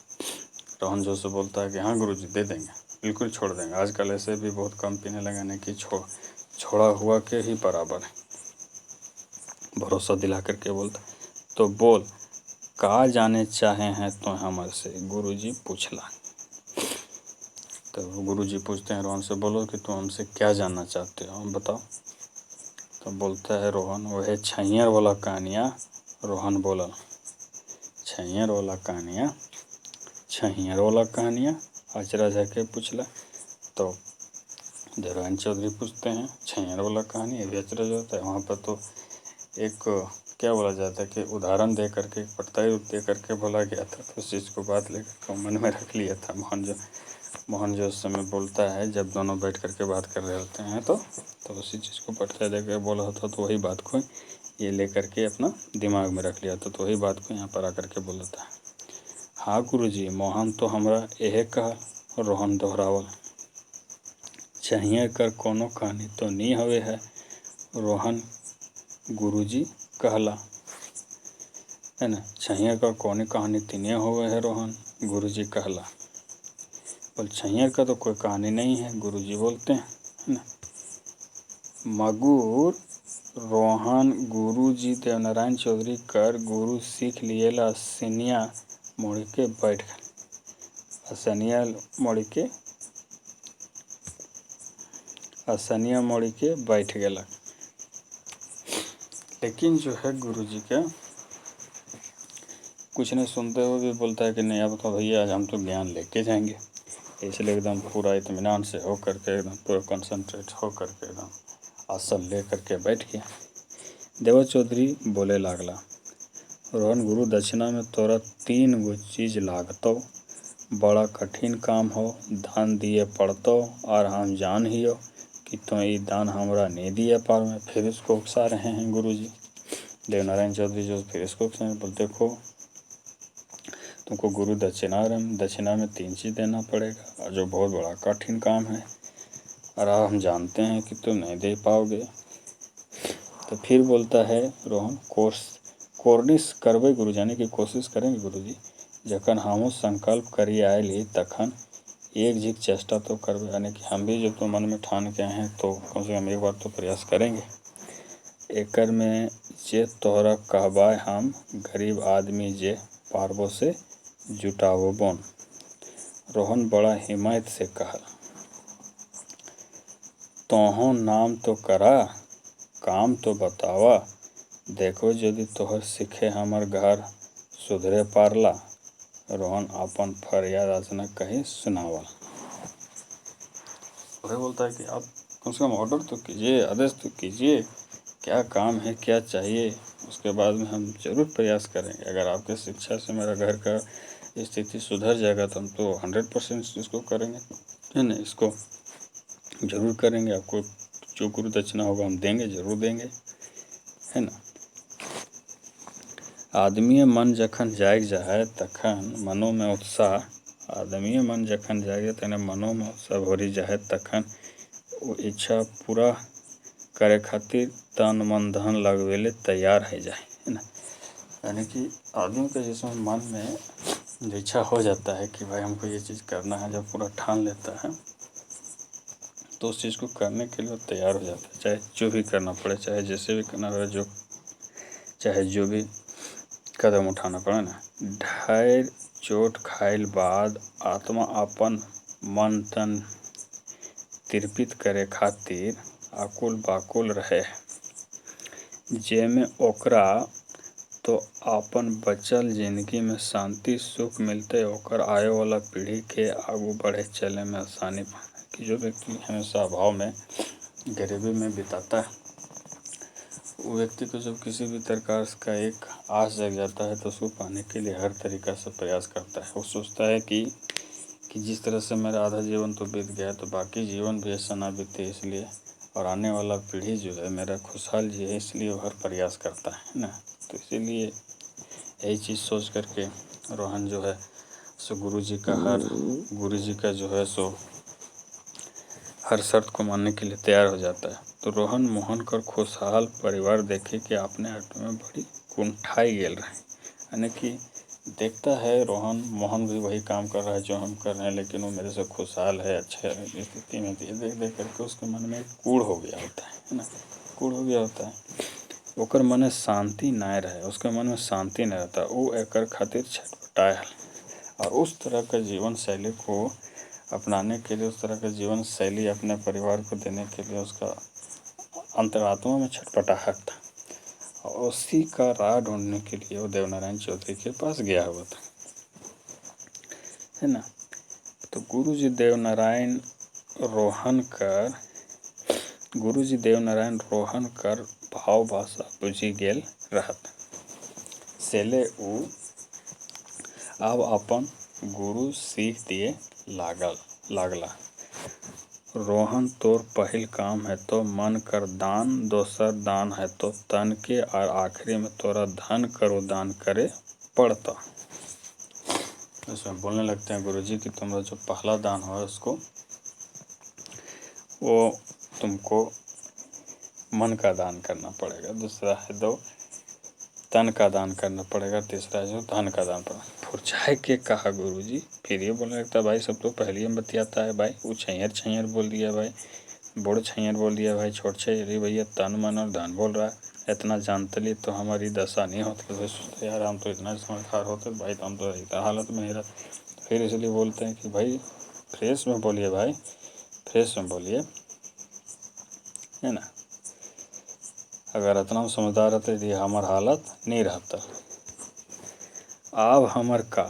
रोहन जो से बोलता है कि हाँ गुरुजी दे देंगे, बिल्कुल छोड़ देंगे, आजकल ऐसे भी बहुत कम पीने लगाने की छोड़ा हुआ के ही बराबर है, भरोसा दिला करके बोलता। तो बोल का जाने चाहे हैं तो हमारे से, गुरुजी पूछला। तो गुरुजी पूछते हैं रोहन से, बोलो कि तुम हमसे क्या जानना चाहते हो, हम बताओ। तो बोलता है रोहन, वह छैयर वाला कहानियाँ। रोहन बोला, छैयर वाला कहानियाँ अचरज है के पूछला। तो देवनारायण चौधरी पूछते हैं, छैयर वाला कहानी ये भी अचरज होता है। वहाँ पर तो एक क्या बोला जाता है कि उदाहरण दे करके, पट्टाई दे करके बोला गया था, तो उस चीज़ को बात लेकर मन में रख लिया था। मोहन जो उस समय बोलता है, जब दोनों बैठ करके बात कर रहे होते हैं तो उसी चीज़ को पट्टा दे कर बोला होता, तो वही बात को ये ले करके अपना दिमाग में रख लिया था, तो वही बात को यहाँ पर आकर के बोला था। हाँ गुरुजी, मोहन तो हमरा यह कहा, रोहन दोहरावल, चाहिए कर कोनो कहानी तो नहीं हवे है, रोहन गुरुजी कहला, है ना। छैयर का कौन कहानी तीनिया हुए है, रोहन गुरुजी कहला। बोल छैयर का तो कोई कहानी नहीं है, गुरुजी बोलते हैं, है ना। मगुर रोहन गुरुजी देवनारायण चौधरी कर गुरु सीख लिएला, सनिया मोड़ के बैठ गए। असनिया मोड़ के बैठ गया। लेकिन जो है गुरुजी का कुछ नहीं सुनते हुए भी बोलता है कि नहीं अब तो भैया आज हम तो ज्ञान लेके जाएंगे। इसलिए एकदम पूरा इत्मीनान से हो करके एकदम पूरा कंसंट्रेट हो करके एकदम आसन ले करके बैठ गया। देवा चौधरी बोले लागला, रोहन गुरु दक्षिणा में तोरा 3 गो चीज लागतो, बड़ा कठिन काम हो, दान दिए पड़तो और हम जान ही हो कि तो ये दान हमरा नहीं दिए पार में। फिर इसको उकसा रहे हैं गुरु जी। देवनारायण चौधरी जो फिर इसको उकसा बोल, देखो तुमको गुरु दक्षिणा में 3 चीज़ देना पड़ेगा और जो बहुत बड़ा कठिन काम है और हम जानते हैं कि तुम नहीं दे पाओगे। तो फिर बोलता है रोहन, कोर्निश करबे गुरु जाने की कोशिश करेंगे गुरु जी। जखन हमहूँ संकल्प करी आयल तखन एक झिक चेष्टा तो करबे, यानी कि हम भी जब तो मन में ठान के आए हैं तो कम से कम एक बार तो प्रयास करेंगे। एकर में जे तोहरा कहबाय हम गरीब आदमी जे पारबो से जुटावो बोन। रोहन बड़ा हिम्मत से कहल, तोहो नाम तो करा, काम तो बतावा, देखो यदि तोहर सीखे हमर घर सुधरे पारला। रोहन अपन फरियाद याचना कही सुनावल। वह बोलता है कि आप कम से कम ऑर्डर तो कीजिए, आदेश तो कीजिए, क्या काम है, क्या चाहिए, उसके बाद में हम जरूर प्रयास करेंगे। अगर आपके शिक्षा से मेरा घर का स्थिति सुधर जाएगा तो हम तो 100% इसको करेंगे, है ना, इसको जरूर करेंगे। आपको जो गुरु दक्षिणा होगा हम देंगे, जरूर देंगे, है ना। आदमीय मन जखन जाग जाए तखन मनो में उत्साह, आदमीय मन जखन जागे तखन मनो में उत्साह भरी जाए तखन वो इच्छा पूरा करे खातिर तन मन धन लगवेले तैयार है जाए, है ना। यानी कि आदमी के जिसमें मन में जो इच्छा हो जाता है कि भाई हमको ये चीज़ करना है, जब पूरा ठान लेता है तो उस चीज़ को करने के लिए तैयार हो जाता है, चाहे जो भी करना पड़े, चाहे जैसे भी करना पड़े, चाहे जो भी कदम उठाना पड़े ना। ढेर चोट खाइल बाद आत्मा अपन मन तन तृप्त करे खातिर आकुल बाकुल रहे, जेमे ओकरा तो अपन बचल जिंदगी में शांति सुख मिलते, ओकर आए वाला पीढ़ी के आगू बढ़े चले में आसानी कि जो व्यक्ति हमेशा अभाव में गरीबी में बिताता है, वो व्यक्ति को जब किसी भी प्रकार का एक आस जग जाता है तो उसको पाने के लिए हर तरीका से प्रयास करता है। वो सोचता है कि जिस तरह से मेरा आधा जीवन तो बीत गया तो बाकी जीवन भी ऐसा ना बीते, इसलिए और आने वाला पीढ़ी जो है मेरा खुशहाल जी है, इसलिए वो हर प्रयास करता है ना। तो इसीलिए यही चीज़ सोच करके रोहन जो है सो गुरु जी का जो है सो हर शर्त को मानने के लिए तैयार हो जाता है। तो रोहन मोहन कर खुशहाल परिवार देखे कि अपने आप में बड़ी कुंठाई गेल रहे, यानी कि देखता है रोहन मोहन भी वही काम कर रहा है जो हम कर रहे हैं, लेकिन वो मेरे से खुशहाल है, अच्छे स्थिति में। देख देख करके उसके मन में कूड़ हो गया होता है ना, कूड़ हो गया होता है। ओकर मन में शांति ना रहे, उसके मन में शांति नहीं रहता, वो एकर खातिर छटपटाए और उस तरह का जीवन शैली को अपनाने के लिए, उस तरह का जीवन शैली अपने परिवार को देने के लिए उसका अंतरात्मा में छटपटाहट था। और उसी का राह ढूंढने के लिए वो देवनारायण चौधरी के पास गया हुआ था, है ना। तो गुरु जी देवनारायण रोहन कर भाव भाषा बुझि गेल रहत, सेले उ अब अपन गुरु सीख दिए लागला। रोहन तोर पहिल काम है तो मन कर दान, दोसर दान है तो तन के, और आखिरी में तोरा धन करो दान करे पड़ता। इसमें बोलने लगते हैं गुरुजी कि तुम्हारा जो पहला दान हो उसको वो तुमको मन का दान करना पड़ेगा, दूसरा है दो तन का दान करना पड़ेगा, तीसरा जो धन का दान पड़ेगा। फुरचाए के कहा गुरुजी, फिर ये बोलने लगता भाई सब तो पहले ही बतियाता है भाई, वो छैयर बोल दिया भाई, बूढ़ छैयर बोल दिया भाई, छोट छैर भैया तन मन और धन बोल रहा है, इतना जानते तो हमारी दशा नहीं होती। तो सोचते यार हम तो इतना समझदार होते भाई, तो हम तो इतना हालत में ही रहते। फिर इसलिए बोलते हैं कि भाई फ्रेश में बोलिए भाई, फ्रेश में बोलिए, है ना। अगर इतना समझदार रहते तो हमार हालत नहीं रहता। आब हमर का,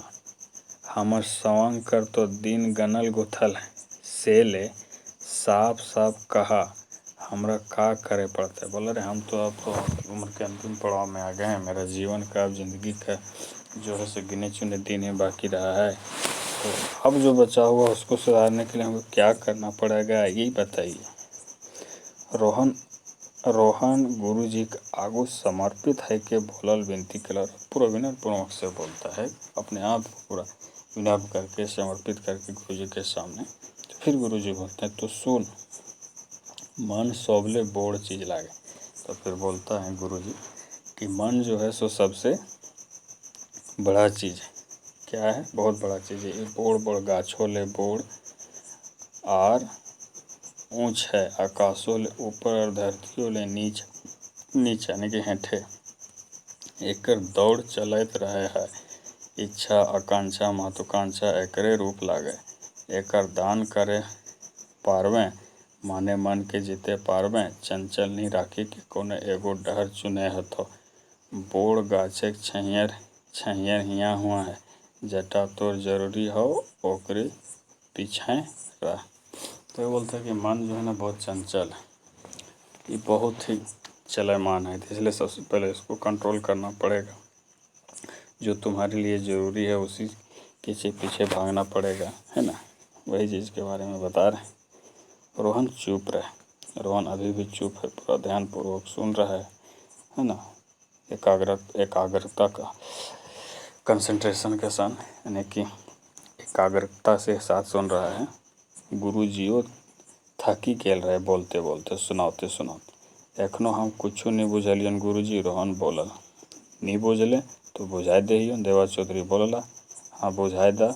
हमर सवंग कर तो दिन गनल गुथल है, से ले साफ साफ कहा हमरा का करे पड़ता है। बोला रहे हम तो अब तो उम्र के अंतिम पड़ाव में आ गए हैं, मेरा जीवन का अब ज़िंदगी का जो है सो गिने चुने दिन ही बाकी रहा है, तो अब जो बचा हुआ उसको सुधारने के लिए हमको क्या करना पड़ेगा यही बताइए। रोहन गुरुजी के आगू समर्पित है के बोलल विनती कलर पूरा विनय पूर्वक से बोलता है, अपने आप को पूरा विनय करके समर्पित करके गुरुजी के सामने। तो फिर गुरुजी बोलते हैं तो सुन मन सबले बोड़ चीज लागे। तो फिर बोलता है गुरुजी कि मन जो है सो सबसे बड़ा चीज़ है। क्या है? बहुत बड़ा चीज़ है। ये बोड़ गाछो ले बोड़ आर ऊंच है, आकाशों ले ऊपर और धरतियों ले नीच नीच यानी कि हेठे एकर दौड़ चलत रहे है। इच्छा आकांक्षा महत्वाकांक्षा एकरे रूप लागे, एकर दान करे पारवे माने मन के जीते पारवे, चंचल नहीं राखी के कोने एगो डहर चुने हथो। बोड़ गाछे छहियर हिया हुआ है, जटा तोर जरूरी हो ओकरे पीछे रह। तो ये बोलते हैं कि मन जो है ना बहुत चंचल है, ये बहुत ही चलमान है, इसलिए सबसे पहले इसको कंट्रोल करना पड़ेगा। जो तुम्हारे लिए ज़रूरी है उसी के पीछे भागना पड़ेगा, है ना। वही चीज़ के बारे में बता रहे हैं। रोहन चुप रहे, रोहन अभी भी चुप है, पूरा ध्यानपूर्वक सुन रहा है ना। एकाग्रता का कंसंट्रेशन के साथ यानी कि एकाग्रता से साथ सुन रहा है। गुरुजियो थाकी गेल रहे बोलते बोलते सुनाते सुनाते। एखनो हम कुछ नहीं बुझलियन गुरुजी, रोहन बोलल। नहीं बुझले तो बुझाई दहियन, देवा चौधरी बोलला। हाँ बुझाई दा।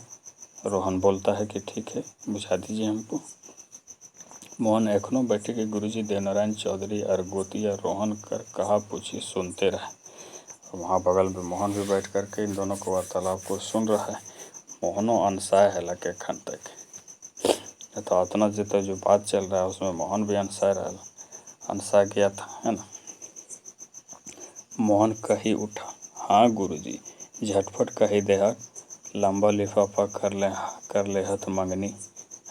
रोहन बोलता है कि ठीक है बुझा दीजिए हमको। मोहन एखनो बैठे के गुरुजी देवनारायण चौधरी और गोतिया रोहन कर कहा पूछी सुनते रहे। वहाँ बगल में मोहन भी बैठ करके इन दोनों को वार्तालाप को सुन रहा है। मोहनो अनसाय है लगे खन तक, तो इतना जितना जो बात चल रहा है उसमें मोहन भी अनसा गया था, है ना। मोहन कही उठा, हाँ गुरुजी, झटपट कही दे लंबा लिफाफा कर ले हथ मंगनी,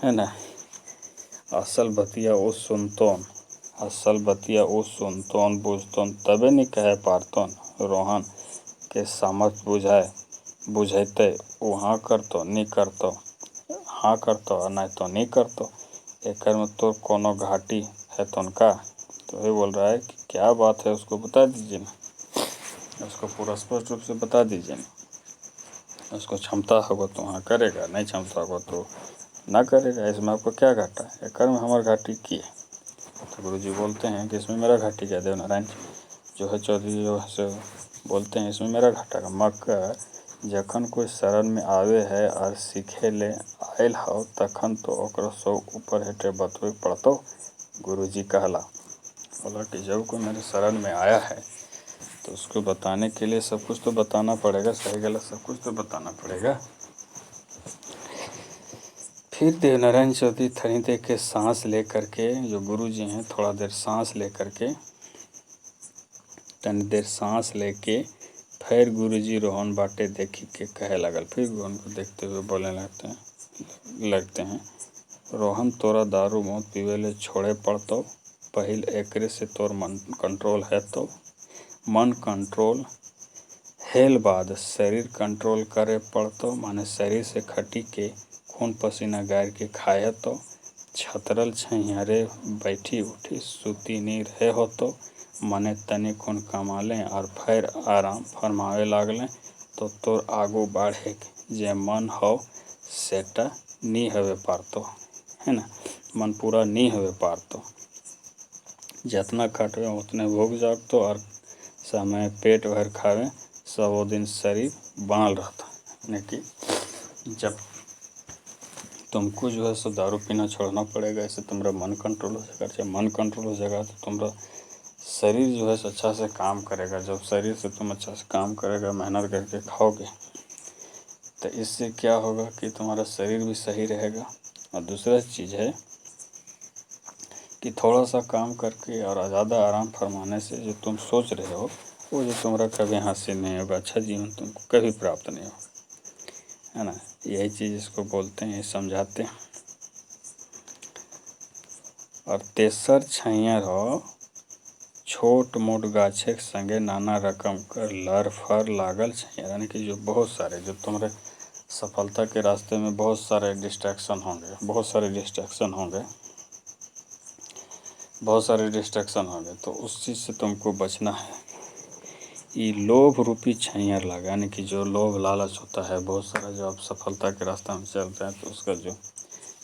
है ना। असल बतिया सुनतोन बुझतोन तबे नहीं कहे पारतोन। रोहन के सामर्थ बुझेते वहाँ करतो नहीं करतो, हाँ करतो और नहीं तो नहीं करतो। एकर में तो कोनो घाटी है तो उनका। तो ये बोल रहा है कि क्या बात है उसको बता दीजिए ना, उसको पूरा स्पष्ट रूप से बता दीजिए ना। उसको क्षमता होगा तो वहाँ करेगा, नहीं क्षमता होगा तो ना करेगा। इसमें आपको क्या घाटा है? एकर में हमारे घाटी की है। तो गुरु जी बोलते हैं कि इसमें मेरा घाटी क्या, देवनारायण जो है चौधरी जो है बोलते हैं इसमें मेरा घाटा का। मगर जखन कोई शरण में आवे है और सीखे ले आयल हो तखन तो ओकरो सब ऊपर हेठे बतवे पड़तो। गुरुजी कहला, बोला कि जब कोई मेरे शरण में आया है तो उसको बताने के लिए सब कुछ तो बताना पड़ेगा, सही गलत सब कुछ तो बताना पड़ेगा। फिर देवनारायण चौधरी थोड़ी देर के सांस ले करके, जो गुरुजी हैं थोड़ा देर सांस ले करके तनी देर सांस लेके फिर गुरुजी रोहन बाटे देखी के कहे लगल। फिर रोहन को देखते हुए बोलने लगते हैं रोहन तोरा दारू मौत पीवे ले छोड़े पड़तो। पहिल एकरे से तोर मन कंट्रोल है तो मन कंट्रोल हेल बाद शरीर कंट्रोल करे पड़तो। माने शरीर से खटी के खून पसीना गार के खाए तो छतरल छहियारे बैठी उठी सूती नहीं रहे हो तो मने तनी खून कमा लें और फिर आराम फरमावे लागलें तो तोर आगू बढ़े जे मन हो सेटा नहीं हवे पारतो, है ना। मन पूरा नहीं हवे पारतो, जितना खटवे उतने भूख जागतो और समय पेट भर खावे सब वो दिन शरीर बनल रहता। यानी कि जब तुमको जो है सो दारू पीना छोड़ना पड़ेगा, इससे तुम्हारा मन कंट्रोल हो जाएगा। जब मन कंट्रोल हो जाएगा तो तुम्हारा शरीर जो है अच्छा से काम करेगा। जब शरीर से तुम अच्छा से काम करेगा, मेहनत करके खाओगे तो इससे क्या होगा कि तुम्हारा शरीर भी सही रहेगा। और दूसरा चीज़ है कि थोड़ा सा काम करके और ज़्यादा आराम फरमाने से जो तुम सोच रहे हो वो जो तुम्हारा कभी हासिल नहीं होगा, अच्छा जीवन तुमको कभी प्राप्त नहीं होगा, है ना। यही चीज़ इसको बोलते हैं, समझाते हैं। और तेसर छैयर हो छोट मोट गाछक संगे नाना रकम कर लर फर लागल छैयर, यानी कि जो बहुत सारे, जो तुम्हारे सफलता के रास्ते में बहुत सारे डिस्ट्रैक्शन होंगे, बहुत सारे डिस्ट्रैक्शन होंगे, बहुत सारे डिस्ट्रैक्शन होंगे, तो उस चीज़ से तुमको बचना है। ये लोभ रूपी छैयर लगा, यानी कि जो लोभ लालच होता है बहुत सारा, जो आप सफलता के रास्ते में चलते हैं तो उसका जो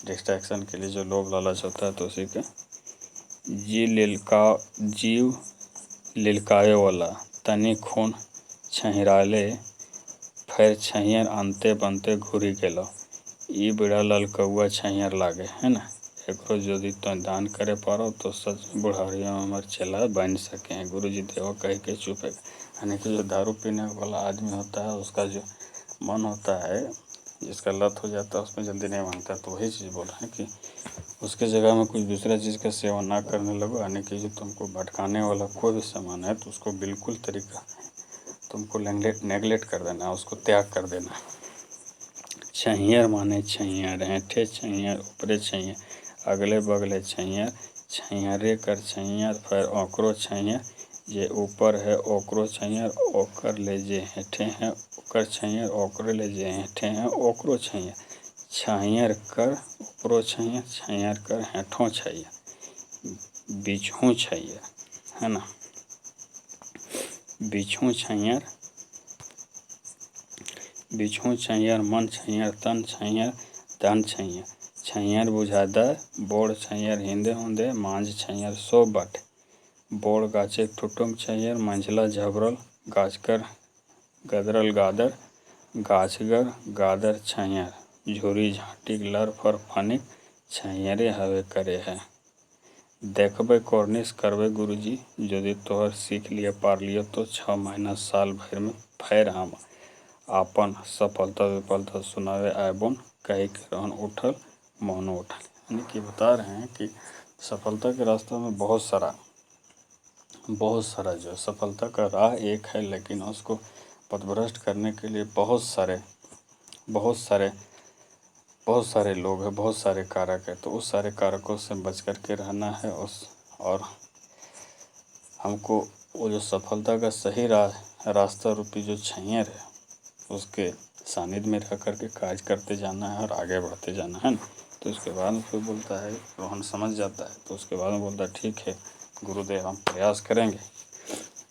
डिस्ट्रैक्शन के लिए जो लोभ लालच होता है, तो उसी के जीव लिलकावे वाला तनी खून छहिराले फिर छैयर अंते बनते घूरी गेलो, ई बड़ा ललकौआ छैयर लागे, है ना। एकरो यदि तो दान करे पारो तो सच बुढ़ारियों में हमारे चेला बन सके हैं। गुरु जी देव कह के चुपे, यानी कि जो दारू पीने वाला आदमी होता है उसका जो मन होता है, जिसका लत हो जाता है, उसमें जल्दी नहीं मानता। तो वही चीज़ बोल रहे हैं कि उसके जगह में कुछ दूसरा चीज़ का सेवन ना करने लगो, यानी कि जो तुमको भटकाने वाला कोई भी सामान है तो उसको बिल्कुल तरीका तुमको नेगलेक्ट कर देना है, उसको त्याग कर देना है। छैयर माने छैयर, हेठे छैयर ऊपरे छैयर अगले बगले छैयर, छैयरे कर छैयर फिर ओकरो छैयर, जे ऊपर है ओकरो छैयर, ओकर ले जे हेठे है ओकर छैयर, ओकरे ले जे हेठे है ओकरो छैयर, छैयर कर ऊपरो छैयर, छैयर कर हेठों छैयर, बीचों छैयर, है ना। बीचों छैयर, बीचों छैयर मन छैयर तन छैयर धन छैयर, छैयर बुझादा बोड़ छैयर हिंदे हुंदे मांझ छैयर सो बट, बोड़ गाचे टुटुम छैयर मंझला झबरल गाछकर गदरल गादर, गाछगर गादर छैयर झुरी झाटी लर फर फनिक छैयरे हवे करे है। देखबे कोर्निस करबे गुरुजी, यदि तोहर सीख लिए पार लियो तो 6 महीना साल भर में फिर हम आपन सफलता विफलता सुनावे आयबोन कही के रहन उठल मौन उठल। यानी कि बता रहे हैं कि सफलता के रास्ते में बहुत सारा जो सफलता का राह एक है, लेकिन उसको पथभ्रष्ट करने के लिए बहुत सारे लोग हैं, बहुत सारे कारक है। तो उस सारे कारकों से बच कर के रहना है और हमको वो जो सफलता का सही रास्ता रूपी जो छैयर है उसके सानिध्य में रह करके कार्य करते जाना है और आगे बढ़ते जाना है ना। तो उसके बाद में फिर बोलता है, रोहन समझ जाता है, तो उसके बाद में बोलता है ठीक है गुरुदेव हम प्रयास करेंगे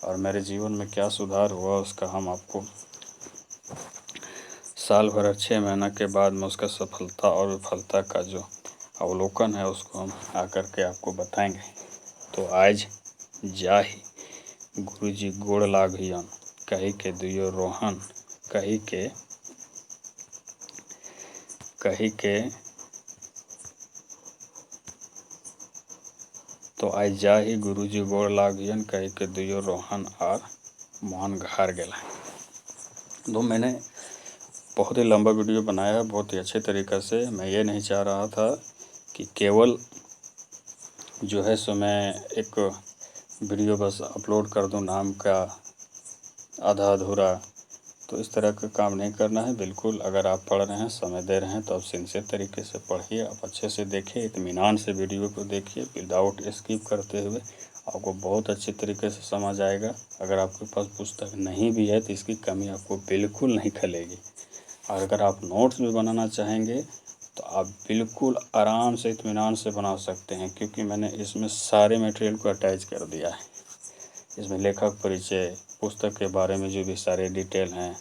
और मेरे जीवन में क्या सुधार हुआ उसका हम आपको साल भर और 6 महीना के बाद में उसका सफलता और विफलता का जो अवलोकन है उसको हम आकर के आपको बताएंगे। तो आज जाहि गुरुजी गोड़ लागियन कही के दुयो रोहन कही तो आज जाहि गुरुजी गोड़ लागियन कही के दुयो रोहन और मोहन घर गेला। तो मैंने बहुत ही लंबा वीडियो बनाया है, बहुत ही अच्छे तरीक़े से। मैं ये नहीं चाह रहा था कि केवल जो है सो मैं एक वीडियो बस अपलोड कर दूं नाम का आधा अधूरा, तो इस तरह का काम नहीं करना है। बिल्कुल अगर आप पढ़ रहे हैं, समय दे रहे हैं तो आप सिंसियर तरीके से पढ़िए, आप अच्छे से देखिए, इत्मीनान से वीडियो को देखिए विदाउट स्किप करते हुए, आपको बहुत अच्छी तरीके से समझ आएगा। अगर आपके पास पुस्तक नहीं भी है तो इसकी कमी आपको बिल्कुल नहीं खलेगी। और अगर आप नोट्स भी बनाना चाहेंगे तो आप बिल्कुल आराम से इत्मीनान से बना सकते हैं, क्योंकि मैंने इसमें सारे मटेरियल को अटैच कर दिया है। इसमें लेखक परिचय, पुस्तक के बारे में जो भी सारे डिटेल हैं,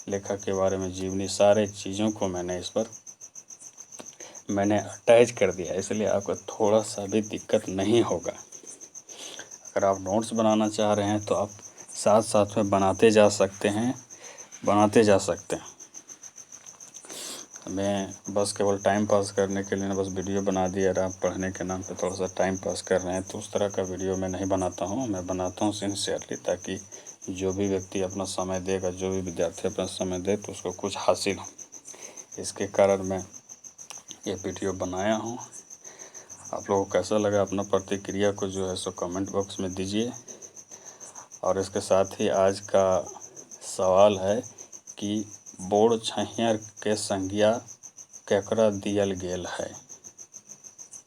लेखक के बारे में जीवनी, सारे चीज़ों को मैंने अटैच कर दिया, इसलिए आपको थोड़ा सा भी दिक्कत नहीं होगा। अगर आप नोट्स बनाना चाह रहे हैं तो आप साथ साथ में बनाते जा सकते हैं। मैं बस केवल टाइम पास करने के लिए ना बस वीडियो बना दिया और आप पढ़ने के नाम पे थोड़ा सा टाइम पास कर रहे हैं, तो उस तरह का वीडियो मैं नहीं बनाता हूँ। मैं बनाता हूँ सिंसियरली, ताकि जो भी व्यक्ति अपना समय देगा, जो भी विद्यार्थी अपना समय दे तो उसको कुछ हासिल हो। इसके कारण मैं ये वीडियो बनाया हूँ। आप लोगों को कैसा लगा अपना प्रतिक्रिया को जो है सो कमेंट बॉक्स में दीजिए। और इसके साथ ही आज का सवाल है कि बोड़ छैहर के संज्ञा केकरा दियल गेल है।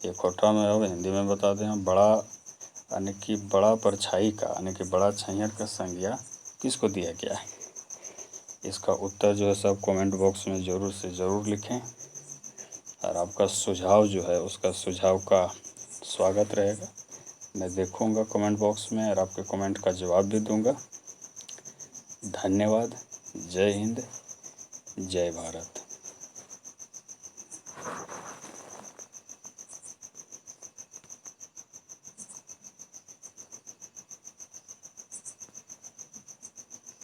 ये खोटा में और हिंदी में बता दें। बड़ा यानी कि बड़ा परछाई का यानी कि बड़ा छैहर का संज्ञा किसको दिया गया है। इसका उत्तर जो है सब कमेंट बॉक्स में ज़रूर से ज़रूर लिखें और आपका सुझाव जो है उसका सुझाव का स्वागत रहेगा। मैं देखूंगा कमेंट बॉक्स में और आपके कमेंट का जवाब भी दूंगा। धन्यवाद। जय हिंद, जय भारत।